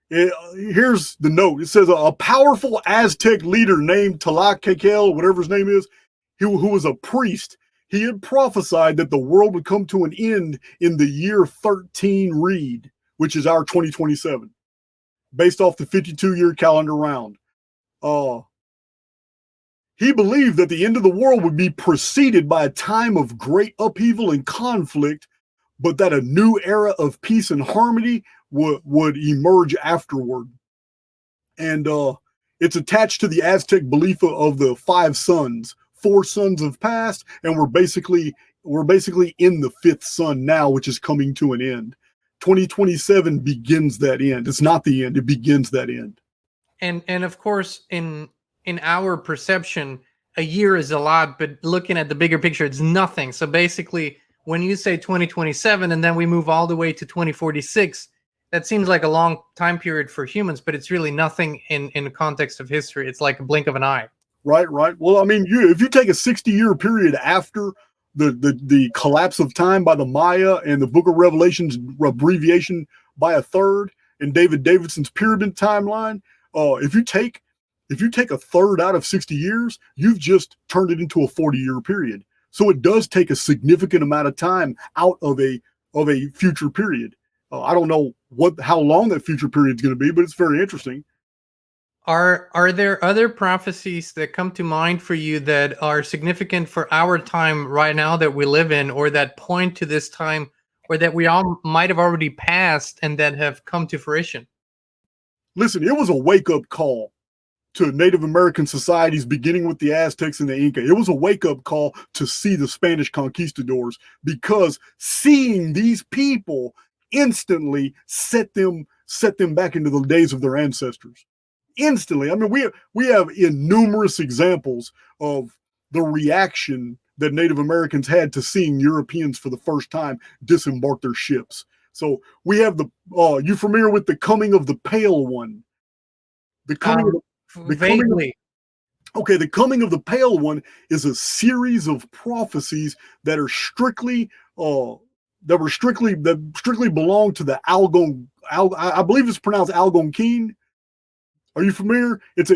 S2: Here's the note. It says a powerful Aztec leader named Tlacael, whatever his name is, who was a priest. He had prophesied that the world would come to an end in the year 13 read, which is our 2027, based off the 52-year calendar round. He believed that the end of the world would be preceded by a time of great upheaval and conflict, but that a new era of peace and harmony would emerge afterward. And it's attached to the Aztec belief of the 5 suns. 4 suns have passed, and we're basically in the 5th sun now, which is coming to an end. 2027 begins that end. It's not the end; it begins that end.
S1: And of course, in our perception, a year is a lot, but looking at the bigger picture, it's nothing. So basically, when you say 2027, and then we move all the way to 2046, That seems like a long time period for humans, but it's really nothing in the context of history. It's like a blink of an eye.
S2: Right, right. Well, I mean, if you take a 60-year period after the collapse of time by the Maya and the Book of Revelation's abbreviation by a third, and David Davidson's pyramid timeline, if you take a third out of 60 years, you've just turned it into a 40-year period. So it does take a significant amount of time out of a future period. I don't know how long that future period is going to be, but it's very interesting.
S1: Are there other prophecies that come to mind for you that are significant for our time right now that we live in, or that point to this time, or that we all might have already passed and that have come to fruition?
S2: Listen, it was a wake-up call to Native American societies, beginning with the Aztecs and the Inca. It was a wake-up call to see the Spanish conquistadors, because seeing these people instantly set them back into the days of their ancestors. Instantly. I mean, we have numerous examples of the reaction that Native Americans had to seeing Europeans for the first time disembark their ships. So we have you familiar with the coming of the Pale One? The coming of the
S1: Vaguely.
S2: Okay, the coming of the Pale One is a series of prophecies that are strictly strictly belong to the I believe it's pronounced Algonquin. Are you familiar? It's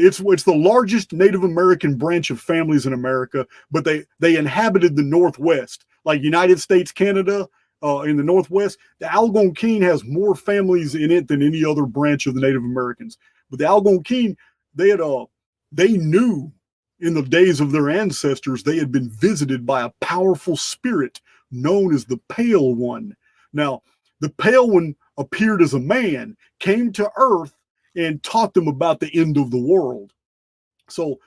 S2: the largest Native American branch of families in America, but they inhabited the Northwest, like United States, Canada, in the Northwest. The Algonquin has more families in it than any other branch of the Native Americans. But the Algonquin, they knew in the days of their ancestors, they had been visited by a powerful spirit known as the Pale One. Now, the Pale One appeared as a man, came to Earth, and taught them about the end of the world. So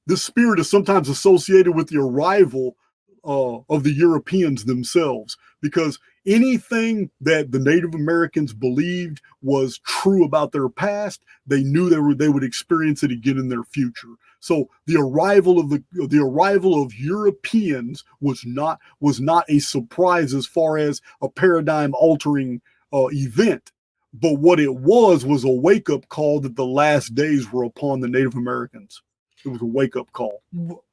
S2: this spirit is sometimes associated with the arrival of the Europeans themselves, because anything that the Native Americans believed was true about their past, they knew they would experience it again in their future. So the arrival of Europeans was not a surprise as far as a paradigm altering event. But what it was a wake-up call that the last days were upon the Native Americans. It was a wake-up call.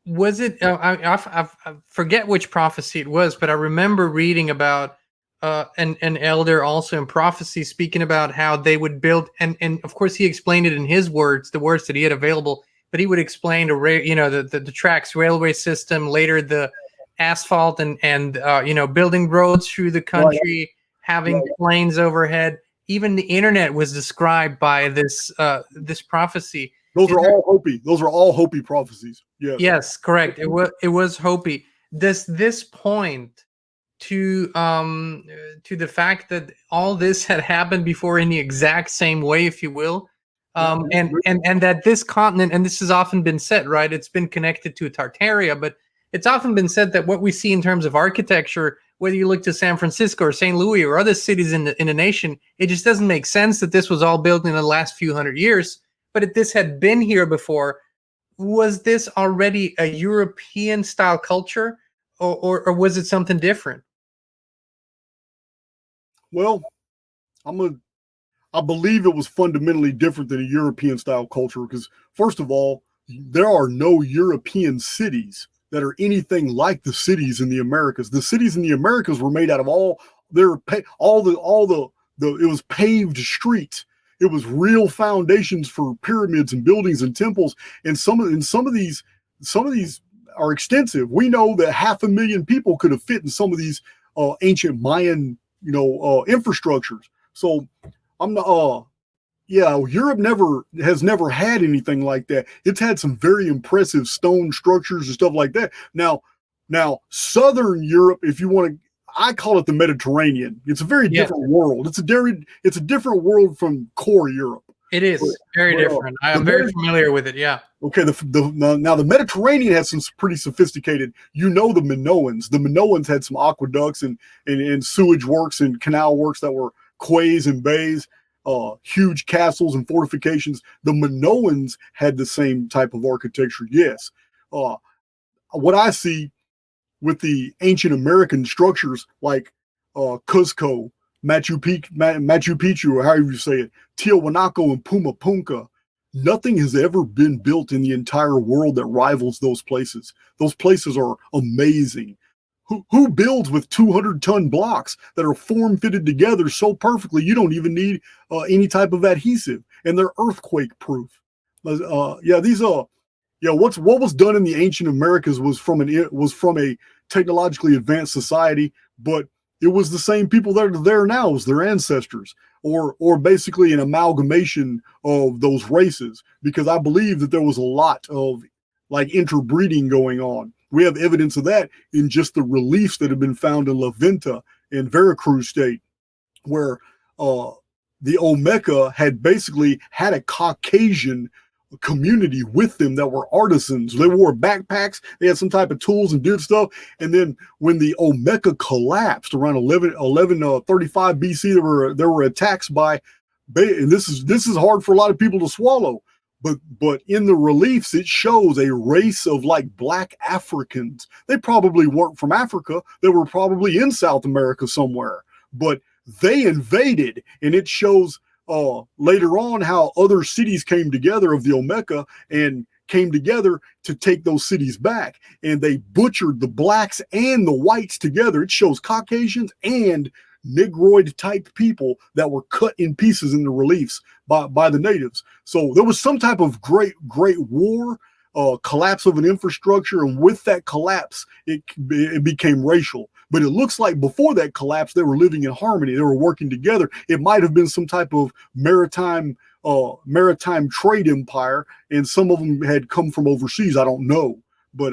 S1: Was it? I forget which prophecy it was, but I remember reading about an elder also in prophecy speaking about how they would build, and of course he explained it in his words, the words that he had available. But he would explain the tracks, railway system, later the asphalt, and building roads through the country, right, having planes overhead. Even the internet was described by this prophecy.
S2: Those are all Hopi prophecies. Yes.
S1: Yes, correct. It was Hopi. Does this point to the fact that all this had happened before in the exact same way, if you will, and that this continent, and this has often been said, right? It's been connected to Tartaria, but it's often been said that what we see in terms of architecture, whether you look to San Francisco or St. Louis or other cities in the nation, it just doesn't make sense that this was all built in the last few hundred years. But if this had been here before, was this already a European style culture, or was it something different?
S2: Well, I believe it was fundamentally different than a European style culture, because first of all, there are no European cities that are anything like the cities in the Americas. The cities in the Americas were made out of it was paved streets. It was real foundations for pyramids and buildings and temples. And some of these are extensive. We know that 500,000 people could have fit in some of these ancient Mayan, infrastructures. So Europe has never had anything like that. It's had some very impressive stone structures and stuff like that. Now, Southern Europe, if you want to, I call it the Mediterranean. It's a very different world. It's a different world from core Europe.
S1: It is very different. I'm very familiar with it. Yeah.
S2: Okay. Now the Mediterranean has some pretty sophisticated. The Minoans. The Minoans had some aqueducts and sewage works and canal works that were quays and bays. Huge castles and fortifications. The Minoans had the same type of architecture. Yes. What I see with the ancient American structures like Cuzco, Machu Picchu, or however you say it, Tiahuanaco and Pumapunka. Nothing has ever been built in the entire world that rivals those places. Those places are amazing. Who builds with 200-ton blocks that are form fitted together so perfectly you don't even need any type of adhesive, and they're earthquake proof. What was done in the ancient Americas was from a technologically advanced society, but it was the same people that are there now as their ancestors, or basically an amalgamation of those races, because I believe that there was a lot of like interbreeding going on. We have evidence of that in just the reliefs that have been found in La Venta in Veracruz state, where the Olmeca had basically had a Caucasian community with them that were artisans. They wore backpacks, they had some type of tools and did stuff. And then when the Olmeca collapsed around 1135 BC, there were attacks by, and this is hard for a lot of people to swallow, but in the reliefs it shows a race of like black Africans. They probably weren't from Africa, they were probably in South America somewhere, but they invaded, and it shows later on how other cities came together of the Olmeca and came together to take those cities back, and they butchered the blacks and the whites together. It shows Caucasians and Negroid type people that were cut in pieces in the reliefs by the natives. So there was some type of great war, collapse of an infrastructure, and with that collapse it became racial. But it looks like before that collapse, they were living in harmony. They were working together. It might have been some type of maritime trade empire, and some of them had come from overseas. I don't know. But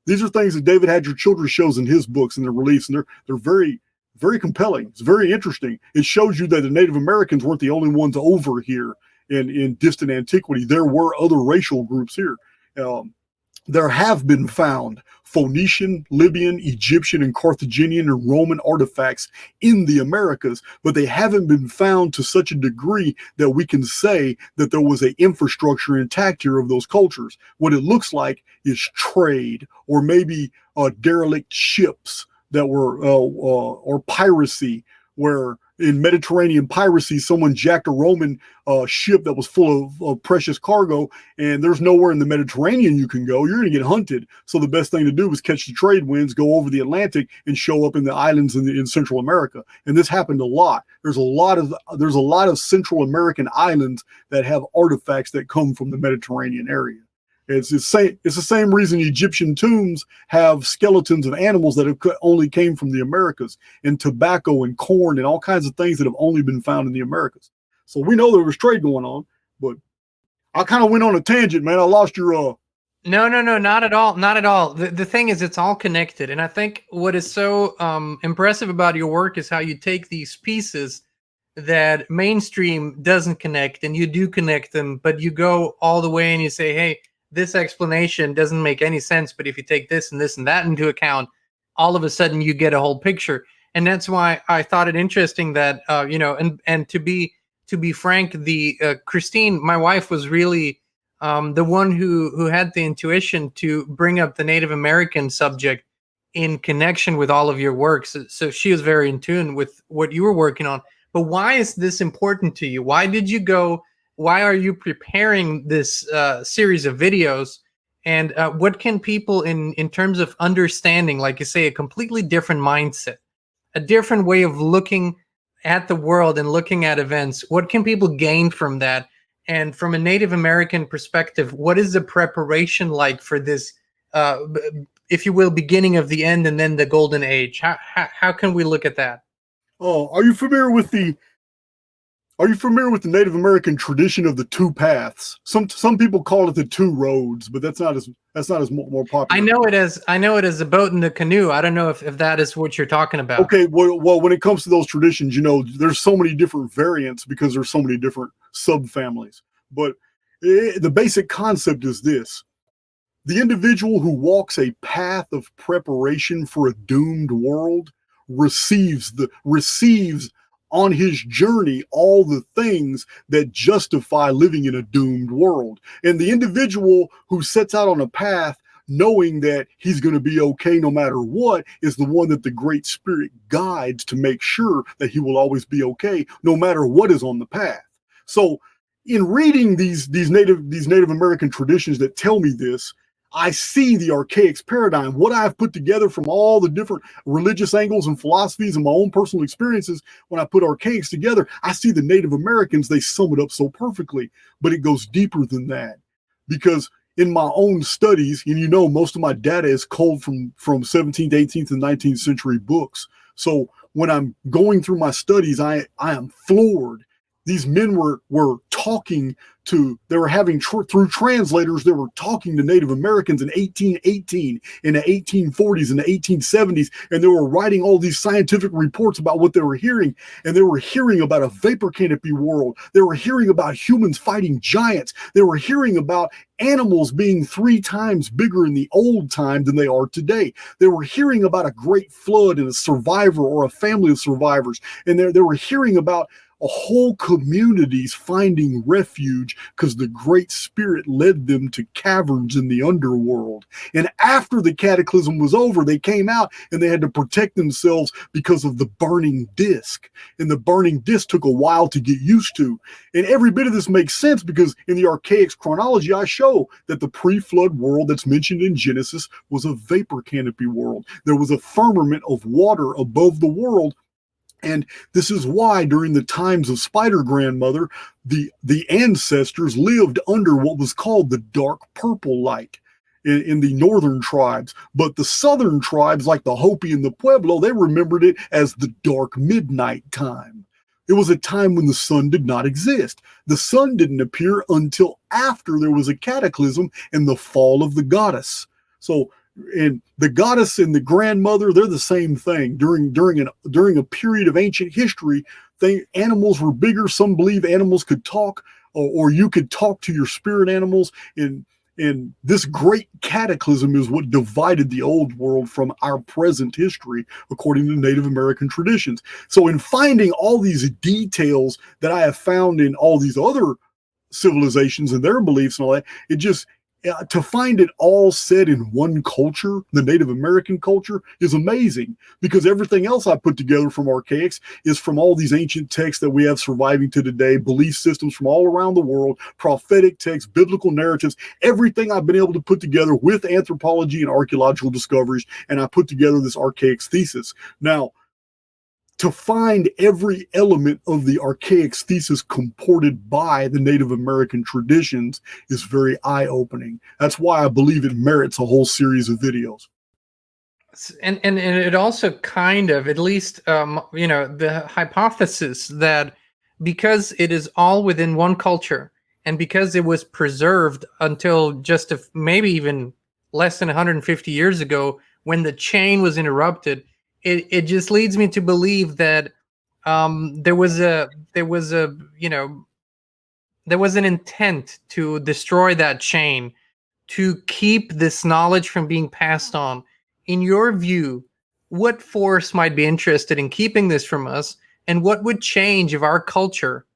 S2: these are things that David Had Your Children shows in his books and their reliefs, and they're very, very compelling. It's very interesting. It shows you that the Native Americans weren't the only ones over here in distant antiquity. There were other racial groups here. There have been found Phoenician, Libyan, Egyptian, and Carthaginian and Roman artifacts in the Americas, but they haven't been found to such a degree that we can say that there was an infrastructure intact here of those cultures. What it looks like is trade, or maybe derelict ships that were, or piracy, where in Mediterranean piracy, someone jacked a Roman ship that was full of precious cargo, and there's nowhere in the Mediterranean you can go. You're going to get hunted. So the best thing to do was catch the trade winds, go over the Atlantic, and show up in the islands in Central America. And this happened a lot. There's a lot of Central American islands that have artifacts that come from the Mediterranean area. It's the same reason Egyptian tombs have skeletons of animals that have only came from the Americas, and tobacco and corn and all kinds of things that have only been found in the Americas. So we know there was trade going on, but I kind of went on a tangent, man. I lost your
S1: No, not at all. Not at all. The thing is, it's all connected. And I think what is so impressive about your work is how you take these pieces that mainstream doesn't connect, and you do connect them, but you go all the way and you say, hey, this explanation doesn't make any sense, but if you take this and this and that into account, all of a sudden you get a whole picture. And that's why I thought it interesting that, and to be frank, the Kristin, my wife, was really the one who had the intuition to bring up the Native American subject in connection with all of your works. So she was very in tune with what you were working on. But why is this important to you? Why did you go? Why are you preparing this series of videos? And what can people, in terms of understanding, like you say, a completely different mindset, a different way of looking at the world and looking at events, what can people gain from that? And from a Native American perspective, what is the preparation like for this, if you will, beginning of the end and then the golden age? How can we look at that?
S2: Oh, are you familiar with the Native American tradition of the two paths? Some people call it the two roads, but that's not as more popular.
S1: I know it as the boat and the canoe. I don't know if that is what you're talking about.
S2: Okay, well, when it comes to those traditions, there's so many different variants because there's so many different subfamilies. But the basic concept is this: the individual who walks a path of preparation for a doomed world receives on his journey all the things that justify living in a doomed world. And the individual who sets out on a path knowing that he's going to be okay no matter what, is the one that the Great Spirit guides to make sure that he will always be okay no matter what is on the path. So in reading these Native American traditions that tell me this, I see the archaics paradigm, what I've put together from all the different religious angles and philosophies and my own personal experiences. When I put archaics together, I see the Native Americans, they sum it up so perfectly, but it goes deeper than that. Because in my own studies, and most of my data is culled from 17th, 18th, and 19th century books. So when I'm going through my studies, I am floored. These men were talking to, they were having, through translators, they were talking to Native Americans in 1818, in the 1840s, in the 1870s, and they were writing all these scientific reports about what they were hearing, and they were hearing about a vapor canopy world. They were hearing about humans fighting giants. They were hearing about animals being 3 times bigger in the old time than they are today. They were hearing about a great flood and a survivor or a family of survivors, and they were hearing about a whole communities finding refuge because the Great Spirit led them to caverns in the underworld. And after the cataclysm was over, they came out and they had to protect themselves because of the burning disc. And the burning disc took a while to get used to. And every bit of this makes sense because in the Archaics chronology, I show that the pre-flood world that's mentioned in Genesis was a vapor canopy world. There was a firmament of water above the world. And this is why during the times of Spider Grandmother, the ancestors lived under what was called the dark purple light in the northern tribes. But the southern tribes, like the Hopi and the Pueblo, they remembered it as the dark midnight time. It was a time when the sun did not exist. The sun didn't appear until after there was a cataclysm and the fall of the goddess. So, and the goddess and the grandmother, they're the same thing. During a period of ancient history, animals were bigger. Some believe animals could talk, or you could talk to your spirit animals. And this great cataclysm is what divided the old world from our present history, according to Native American traditions. So in finding all these details that I have found in all these other civilizations and their beliefs and all that, it just, to find it all said in one culture, the Native American culture, is amazing, because everything else I put together from Archaics is from all these ancient texts that we have surviving to today, belief systems from all around the world, prophetic texts, biblical narratives, everything I've been able to put together with anthropology and archaeological discoveries, and I put together this Archaics thesis. Now, to find every element of the Archaics thesis comported by the Native American traditions is very eye-opening. That's why I believe it merits a whole series of videos.
S1: And it also kind of, at least, the hypothesis that because it is all within one culture, and because it was preserved until just maybe even less than 150 years ago, when the chain was interrupted, it just leads me to believe that there was an intent to destroy that chain, to keep this knowledge from being passed on. In your view, what force might be interested in keeping this from us, and what would change if our culture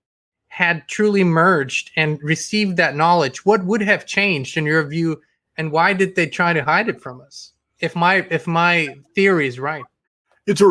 S1: had truly merged and received that knowledge? What would have changed in your view, and why did they try to hide it from us? If my theory is right.
S2: It's a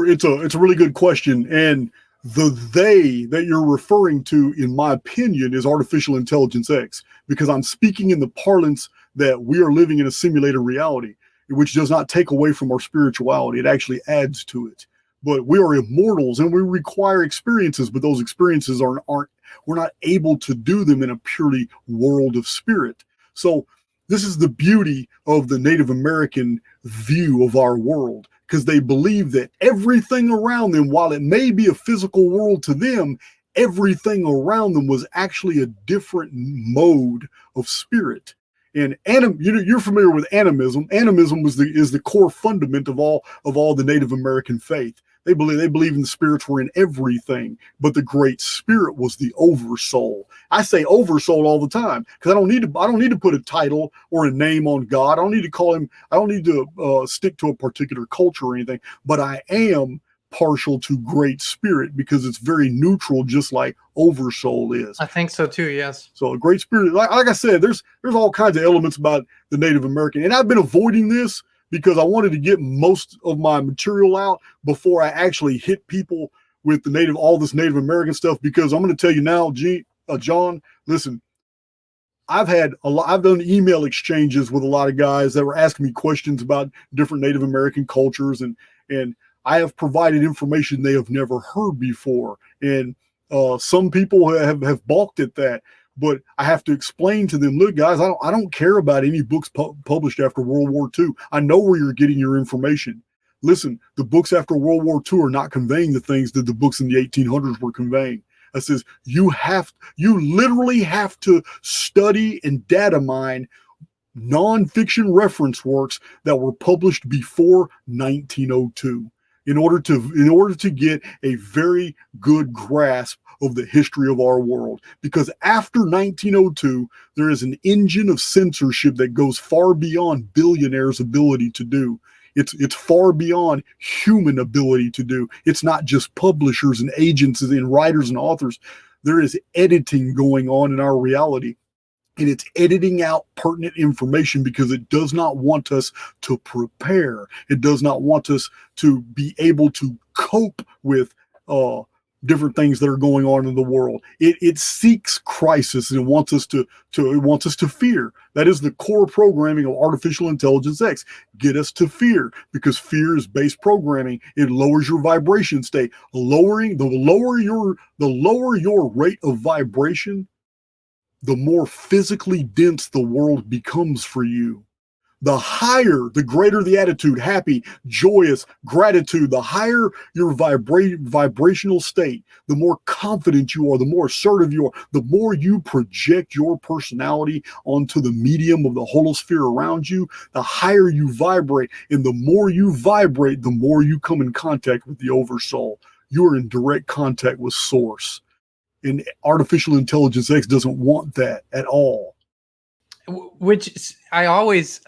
S2: really good question, and the they that you're referring to, in my opinion, is artificial intelligence X, because I'm speaking in the parlance that we are living in a simulated reality, which does not take away from our spirituality. It actually adds to it. But we are immortals and we require experiences, but those experiences aren't we're not able to do them in a purely world of spirit. So this is the beauty of the Native American view of our world, because they believe that everything around them, while it may be a physical world to them, everything around them was actually a different mode of spirit. And you're familiar with animism. Animism is the core fundament of all the Native American faith. They believe in the spirits were in everything, but the Great Spirit was the oversoul. I say oversoul all the time because I don't need to put a title or a name on God. I don't need to call him. I don't need to stick to a particular culture or anything. But I am partial to Great Spirit because it's very neutral, just like Oversoul is.
S1: I think so too, yes.
S2: So a Great Spirit, like I said, there's all kinds of elements about the Native American. And I've been avoiding this because I wanted to get most of my material out before I actually hit people with all this Native American stuff. Because I'm going to tell you now, John, listen, I've done email exchanges with a lot of guys that were asking me questions about different Native American cultures, and I have provided information they have never heard before. And some people have balked at that, but I have to explain to them, look, guys, I don't care about any books published after World War II. I know where you're getting your information. Listen, the books after World War II are not conveying the things that the books in the 1800s were conveying. That says you literally have to study and data mine nonfiction reference works that were published before 1902 in order to get a very good grasp of the history of our world. Because after 1902, there is an engine of censorship that goes far beyond billionaires' ability to do. It's far beyond human ability to do. It's not just publishers and agents and writers and authors. There is editing going on in our reality. And it's editing out pertinent information because it does not want us to prepare. It does not want us to be able to cope with different things that are going on in the world. It seeks crisis and it wants us to fear. That is the core programming of artificial intelligence X. Get us to fear, because fear is base programming. It lowers your vibration state. The lower your rate of vibration, the more physically dense the world becomes for you. The greater the attitude, happy, joyous, gratitude, the higher your vibrational state, the more confident you are, the more assertive you are, the more you project your personality onto the medium of the holosphere around you, the higher you vibrate. And the more you vibrate, the more you come in contact with the Oversoul. You are in direct contact with Source. And artificial intelligence X doesn't want that at all.
S1: Which I always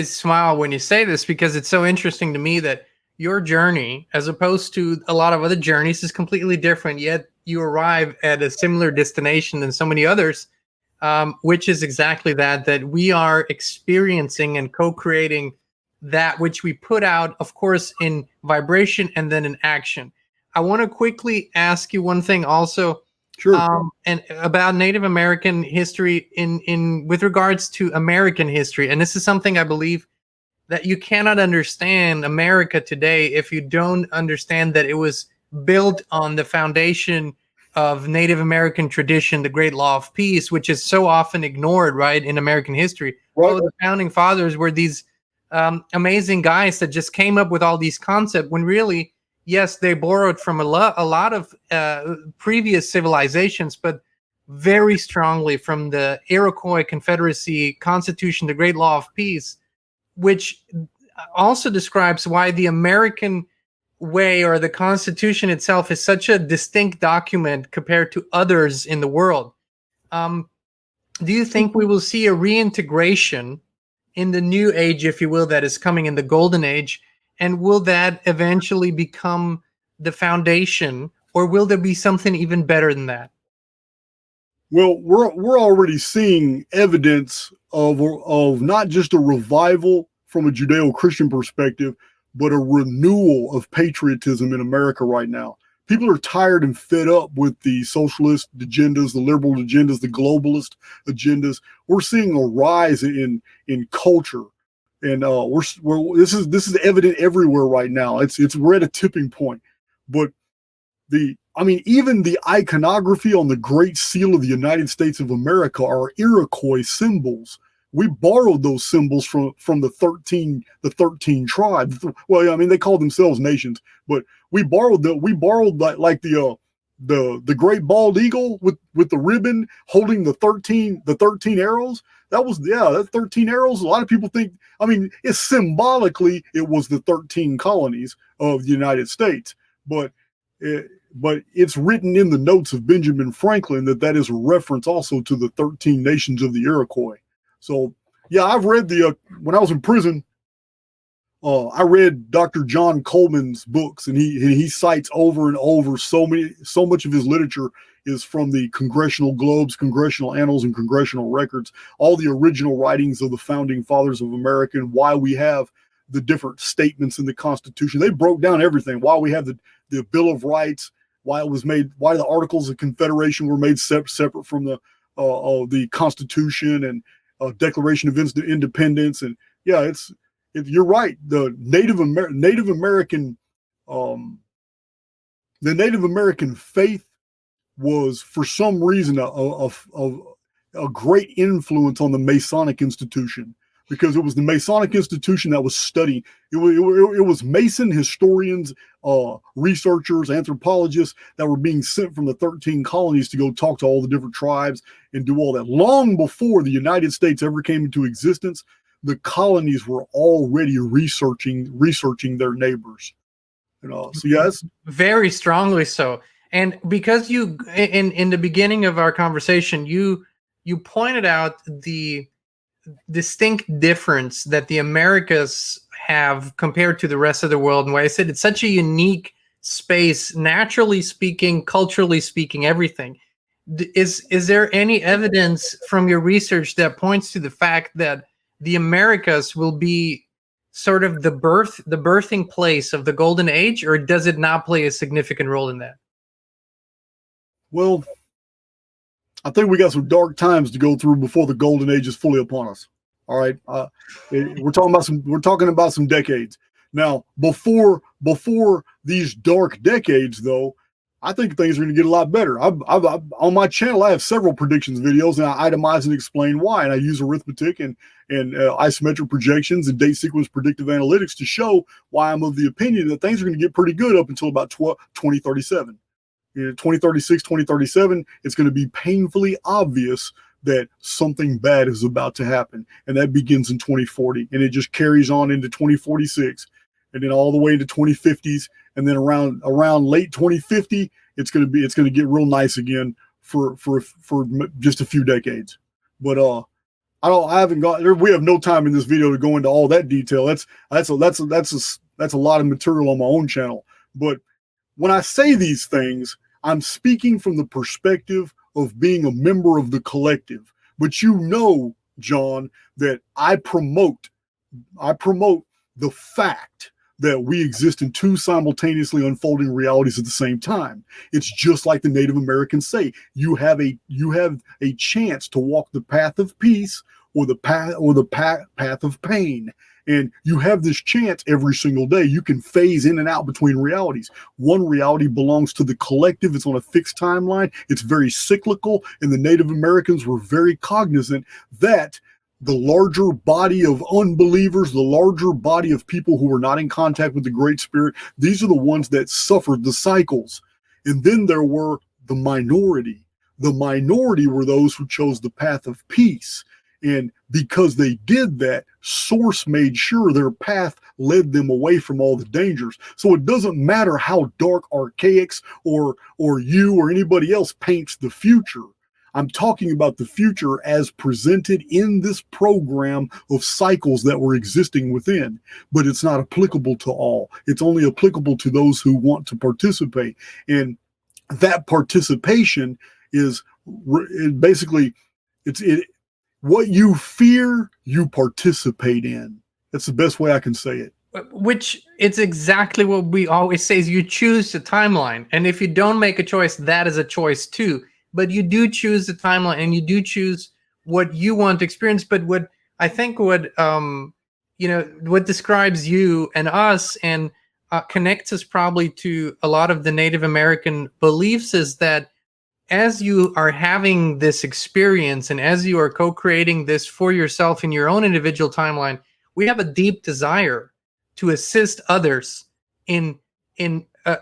S1: smile when you say this, because it's so interesting to me that your journey, as opposed to a lot of other journeys, is completely different, yet you arrive at a similar destination than so many others, which is exactly that we are experiencing and co-creating that which we put out, of course, in vibration and then in action. I want to quickly ask you one thing also.
S2: Sure.
S1: And about Native American history in with regards to American history. And this is something I believe that you cannot understand America today if you don't understand that it was built on the foundation of Native American tradition, the Great Law of Peace, which is so often ignored, right, in American history.
S2: Right.
S1: Oh, the founding fathers were these amazing guys that just came up with all these concepts, when really, yes, they borrowed from a lot of previous civilizations, but very strongly from the Iroquois Confederacy Constitution, the Great Law of Peace, which also describes why the American way, or the Constitution itself, is such a distinct document compared to others in the world. Do you think we will see a reintegration in the new age, if you will, that is coming in the golden age? And will that eventually become the foundation, or will there be something even better than that?
S2: Well, we're already seeing evidence of not just a revival from a Judeo-Christian perspective, but a renewal of patriotism in America right now. People are tired and fed up with the socialist agendas, the liberal agendas, the globalist agendas. We're seeing a rise in culture. And this is evident everywhere right now. We're at a tipping point. But even the iconography on the Great Seal of the United States of America are Iroquois symbols. We borrowed those symbols from the 13 tribes. Well, I mean, they call themselves nations, but we borrowed like the great bald eagle with the ribbon holding the 13 arrows. That 13 arrows. A lot of people think, I mean, it's symbolically, it was the 13 colonies of the United States, but it's written in the notes of Benjamin Franklin that is a reference also to the 13 nations of the Iroquois. So yeah, I've read when I was in prison, I read Dr. John Coleman's books, and he cites over and over so much of his literature is from the Congressional Globes, Congressional Annals, and Congressional Records, all the original writings of the founding fathers of America, and why we have the different statements in the Constitution. They broke down everything. Why we have the Bill of Rights, why it was made, why the Articles of Confederation were made separate from the Constitution and Declaration of Independence. And yeah, you're right. The Native American faith was, for some reason, a great influence on the Masonic institution, because it was the Masonic institution that was studying. It was Mason historians, researchers, anthropologists that were being sent from the 13 colonies to go talk to all the different tribes and do all that. Long before the United States ever came into existence, the colonies were already researching their neighbors. So yes,
S1: very strongly so. And because you, in the beginning of our conversation, you pointed out the distinct difference that the Americas have compared to the rest of the world, and why I said it's such a unique space, naturally speaking, culturally speaking, everything. Is there any evidence from your research that points to the fact that the Americas will be sort of the birthing place of the Golden Age, or does it not play a significant role in that?
S2: Well, I think we got some dark times to go through before the Golden Age is fully upon us. All right, we're talking about some decades now. Before these dark decades, though, I think things are going to get a lot better. On my channel, I have several predictions videos, and I itemize and explain why. And I use arithmetic and isometric projections and date sequence predictive analytics to show why I'm of the opinion that things are going to get pretty good up until about 2037. 2036, 2037, it's going to be painfully obvious that something bad is about to happen. And that begins in 2040. And it just carries on into 2046. And then all the way into 2050s. And then around late 2050, it's going to get real nice again for just a few decades. But we have no time in this video to go into all that detail. That's a lot of material on my own channel. But when I say these things, I'm speaking from the perspective of being a member of the collective. But you know, John, that I promote the fact that we exist in two simultaneously unfolding realities at the same time. It's just like the Native Americans say, you have a chance to walk the path of peace or the path of pain. And you have this chance every single day. You can phase in and out between realities. One reality belongs to the collective. It's on a fixed timeline. It's very cyclical. And the Native Americans were very cognizant that the larger body of unbelievers, the larger body of people who were not in contact with the Great Spirit, these are the ones that suffered the cycles. And then there were the minority. The minority were those who chose the path of peace. And because they did that, Source made sure their path led them away from all the dangers. So it doesn't matter how dark archaics or you or anybody else paints the future. I'm talking about the future as presented in this program of cycles that were existing within, but it's not applicable to all. It's only applicable to those who want to participate. And that participation is basically, what you fear, you participate in. That's the best way I can say it.
S1: Which it's exactly what we always say is you choose the timeline. And if you don't make a choice, that is a choice too. But you do choose the timeline and you do choose what you want to experience. But what I think what describes you and us and connects us probably to a lot of the Native American beliefs is that as you are having this experience and as you are co-creating this for yourself in your own individual timeline, we have a deep desire to assist others in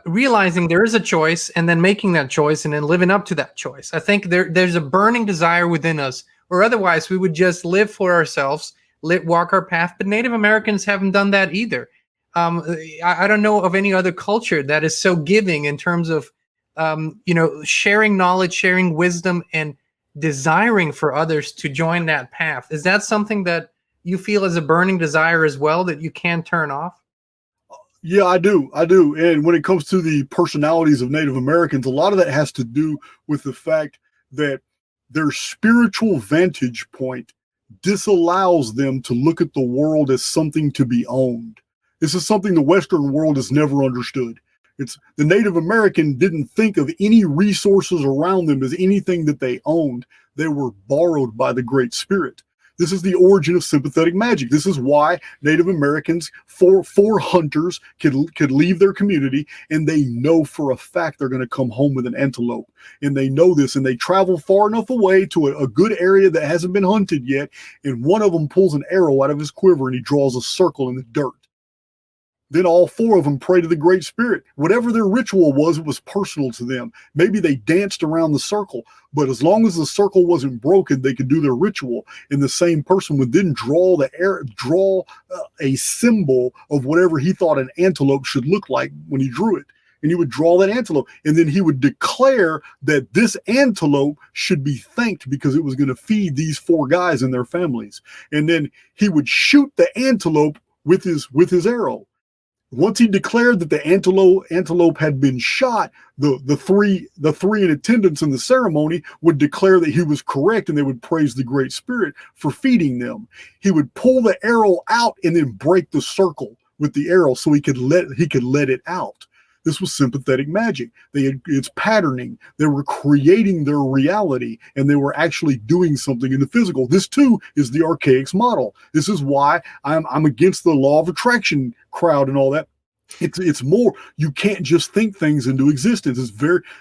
S1: realizing there is a choice and then making that choice and then living up to that choice. I think there's a burning desire within us, or otherwise we would just live for ourselves, walk our path. But Native Americans haven't done that either. I don't know of any other culture that is so giving in terms of sharing knowledge, sharing wisdom, and desiring for others to join that path. Is that something that you feel is a burning desire as well that you can't turn off?
S2: Yeah, I do. I do. And when it comes to the personalities of Native Americans, a lot of that has to do with the fact that their spiritual vantage point disallows them to look at the world as something to be owned. This is something the Western world has never understood. It's the Native American didn't think of any resources around them as anything that they owned. They were borrowed by the Great Spirit. This is the origin of sympathetic magic. This is why Native Americans, four hunters, could leave their community and they know for a fact they're going to come home with an antelope. And they know this, and they travel far enough away to a good area that hasn't been hunted yet. And one of them pulls an arrow out of his quiver and he draws a circle in the dirt. Then all four of them pray to the Great Spirit. Whatever their ritual was, it was personal to them. Maybe they danced around the circle, but as long as the circle wasn't broken, they could do their ritual. And the same person would then draw a symbol of whatever he thought an antelope should look like when he drew it. And he would draw that antelope. And then he would declare that this antelope should be thanked because it was going to feed these four guys and their families. And then he would shoot the antelope with his arrow. Once he declared that the antelope had been shot, the three in attendance in the ceremony would declare that he was correct, and they would praise the Great Spirit for feeding them. He would pull the arrow out and then break the circle with the arrow so he could let it out. This was sympathetic magic. It's patterning. They were creating their reality, and they were actually doing something in the physical. This too is the archaics model. This is why I'm against the law of attraction crowd and all that. It's more, you can't just think things into existence.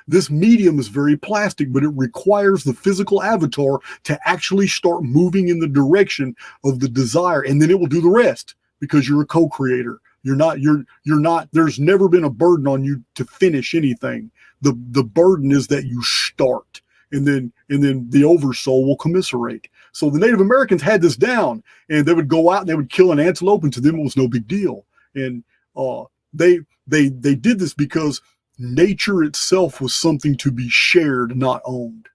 S2: This medium is very plastic, but it requires the physical avatar to actually start moving in the direction of the desire, and then it will do the rest because you're a co-creator. You're not, there's never been a burden on you to finish anything. The burden is that you start, and then the oversoul will commiserate. So the Native Americans had this down, and they would go out and they would kill an antelope, and to them it was no big deal. And they did this because nature itself was something to be shared, not owned.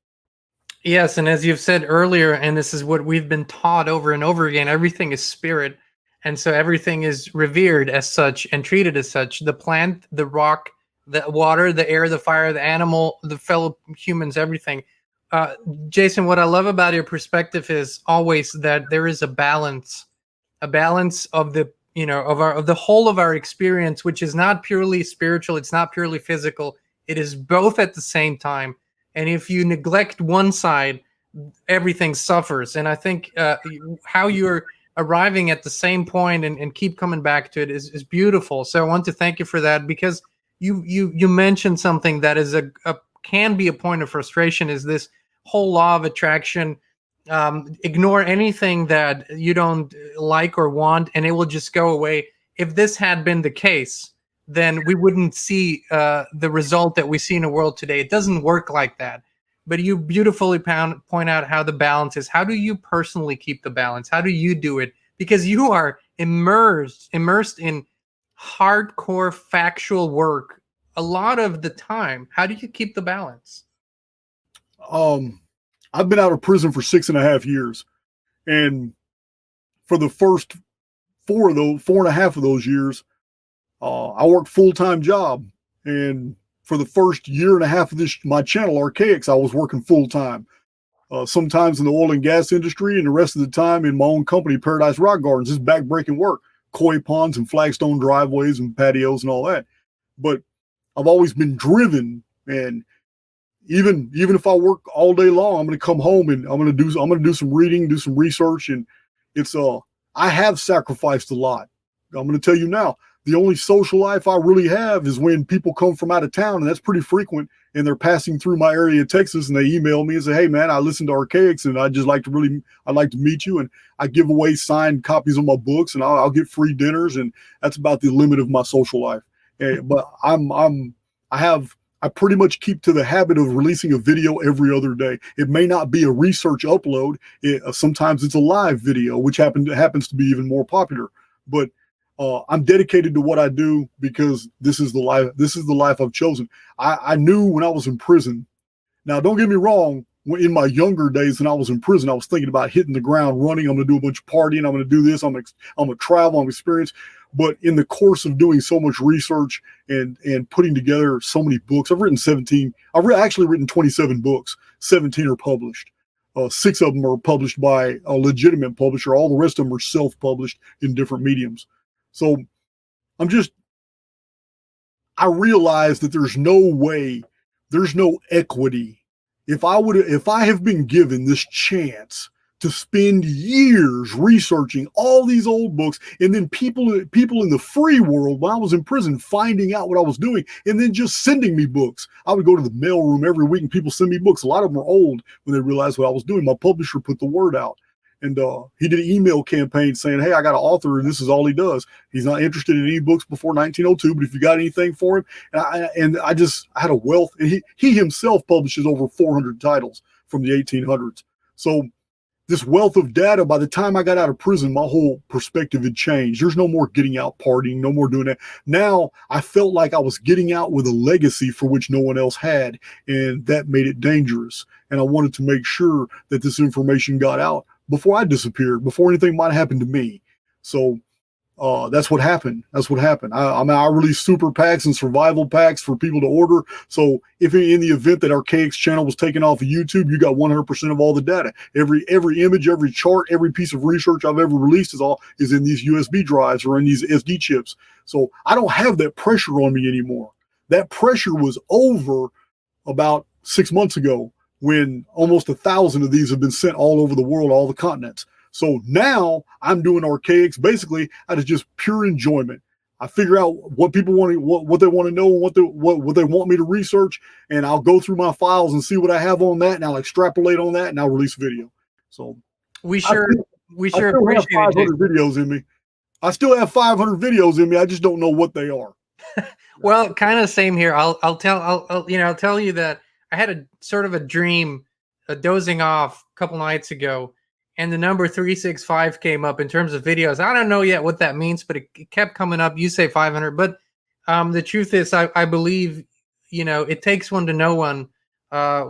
S1: Yes, and as you've said earlier, and this is what we've been taught over and over again, everything is spirit. And so everything is revered as such and treated as such. The plant, the rock, the water, the air, the fire, the animal, the fellow humans, everything. Jason, what I love about your perspective is always that there is a balance of the, of the whole of our experience, which is not purely spiritual. It's not purely physical. It is both at the same time. And if you neglect one side, everything suffers. And I think how you're arriving at the same point and keep coming back to it is beautiful. So I want to thank you for that, because you mentioned something that is can be a point of frustration, is this whole law of attraction. Ignore anything that you don't like or want, and it will just go away. If this had been the case, then we wouldn't see the result that we see in the world today. It doesn't work like that. But you beautifully point out how the balance is. How do you personally keep the balance? How do you do it? Because you are immersed in hardcore factual work a lot of the time. How do you keep the balance?
S2: I've been out of prison for 6.5 years. And for the first 4.5 of those years, I worked full-time job. And for the first 1.5 years of my channel, Archaics, I was working full-time. Sometimes in the oil and gas industry, and the rest of the time in my own company, Paradise Rock Gardens. It's back-breaking work. Koi ponds and flagstone driveways and patios and all that. But I've always been driven, and even if I work all day long, I'm going to come home and I'm going to do some reading, do some research, and it's I have sacrificed a lot. I'm going to tell you now, the only social life I really have is when people come from out of town, and that's pretty frequent, and they're passing through my area of Texas, and they email me and say, "Hey man, I listened to Archaics, and I'd like to meet you." And I give away signed copies of my books, and I'll get free dinners, and that's about the limit of my social life. But I pretty much keep to the habit of releasing a video every other day. It may not be a research upload. Sometimes it's a live video, which happens to be even more popular. But I'm dedicated to what I do because this is the life I've chosen. I knew when I was in prison. Now, don't get me wrong. in my younger days when I was in prison, I was thinking about hitting the ground running. I'm going to do a bunch of partying. I'm going to do this. I'm going to travel. I'm experience. But in the course of doing so much research and putting together so many books, I've written 17. I've actually written 27 books. 17 are published. 6 of them are published by a legitimate publisher. All the rest of them are self-published in different mediums. So I realize that there's no way, there's no equity. If I have been given this chance to spend years researching all these old books, and then people in the free world when I was in prison finding out what I was doing and then just sending me books. I would go to the mailroom every week and people send me books. A lot of them are old when they realized what I was doing. My publisher put the word out. And he did an email campaign saying, hey, I got an author, and this is all he does. He's not interested in any books before 1902, but if you got anything for him, and I had a wealth. And he himself publishes over 400 titles from the 1800s. So this wealth of data, by the time I got out of prison, my whole perspective had changed. There's no more getting out partying, no more doing that. Now I felt like I was getting out with a legacy for which no one else had, and that made it dangerous. And I wanted to make sure that this information got out before I disappeared, before anything might happen to me. So that's what happened. I released super packs and survival packs for people to order. So if in the event that Archaic's channel was taken off of YouTube, you got 100% of all the data. Every image, every chart, every piece of research I've ever released is in these USB drives or in these SD chips. So I don't have that pressure on me anymore. That pressure was over about 6 months ago, when almost 1,000 of these have been sent all over the world, all the continents. So now I'm doing Archaic's basically out of just pure enjoyment. I figure out what people want, what they want to know, what they want me to research, and I'll go through my files and see what I have on that, and I'll extrapolate on that, and I'll release video. So
S1: we sure appreciate
S2: it. Videos in me. I still have 500 videos in me. I just don't know what they are.
S1: Well, kind of same here. I'll tell you that I had a sort of a dream, dozing off a couple nights ago, and the number 365 came up in terms of videos. I don't know yet what that means, but it kept coming up. You say 500, but the truth is, I believe, it takes one to know one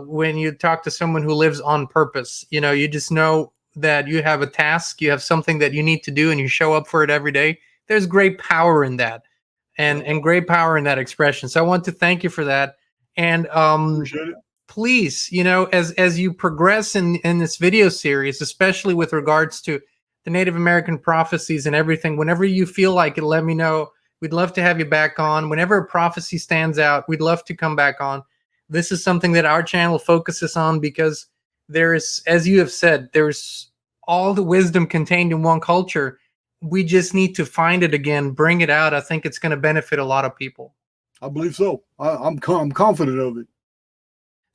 S1: when you talk to someone who lives on purpose. You just know that you have a task, you have something that you need to do, and you show up for it every day. There's great power in that, and great power in that expression. So I want to thank you for that. And please, as you progress in this video series, especially with regards to the Native American prophecies and everything, whenever you feel like it, let me know. We'd love to have you back on. Whenever a prophecy stands out, we'd love to come back on. This is something that our channel focuses on because there is, as you have said, there's all the wisdom contained in one culture. We just need to find it again, bring it out. I think it's going to benefit a lot of people.
S2: I believe so. I'm confident of it.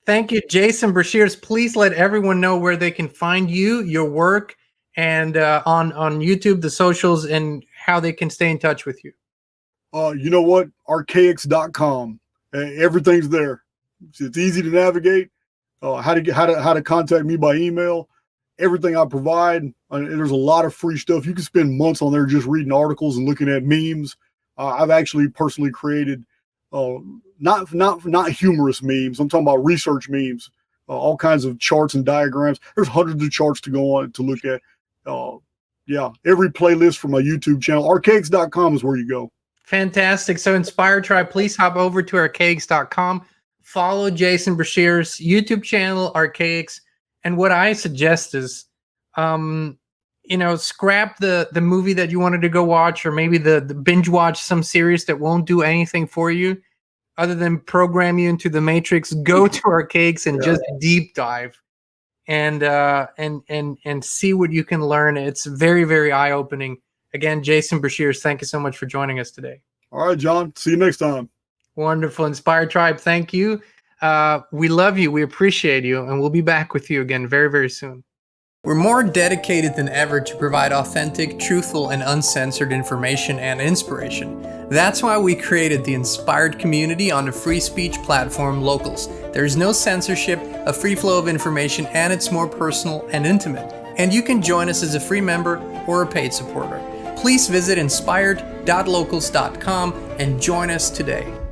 S1: Thank you, Jason Breshears. Please let everyone know where they can find you, your work, and on YouTube, the socials, and how they can stay in touch with you.
S2: You know what? Archaics.com. Everything's there. It's easy to navigate. How to contact me by email. Everything I provide. There's a lot of free stuff. You can spend months on there just reading articles and looking at memes. I've actually personally created not humorous memes. I'm talking about research memes, all kinds of charts and diagrams. There's hundreds of charts to go on to look at. Every playlist from my YouTube channel. Archaics.com is where you go.
S1: Fantastic. So Inspired Tribe, please hop over to archaics.com. Follow Jason Breshears' YouTube channel, Archaics. And what I suggest is, scrap the movie that you wanted to go watch, or maybe the binge watch some series that won't do anything for you other than program you into the matrix. Go to Archaics and just deep dive and see what you can learn. It's very, very eye-opening. Again, Jason Breshears, thank you so much for joining us today.
S2: All right, John. See you next time.
S1: Wonderful. Inspired Tribe, thank you. We love you. We appreciate you. And we'll be back with you again very, very soon. We're more dedicated than ever to provide authentic, truthful, and uncensored information and inspiration. That's why we created the Inspired community on the free speech platform Locals. There's no censorship, a free flow of information, and it's more personal and intimate. And you can join us as a free member or a paid supporter. Please visit inspired.locals.com and join us today.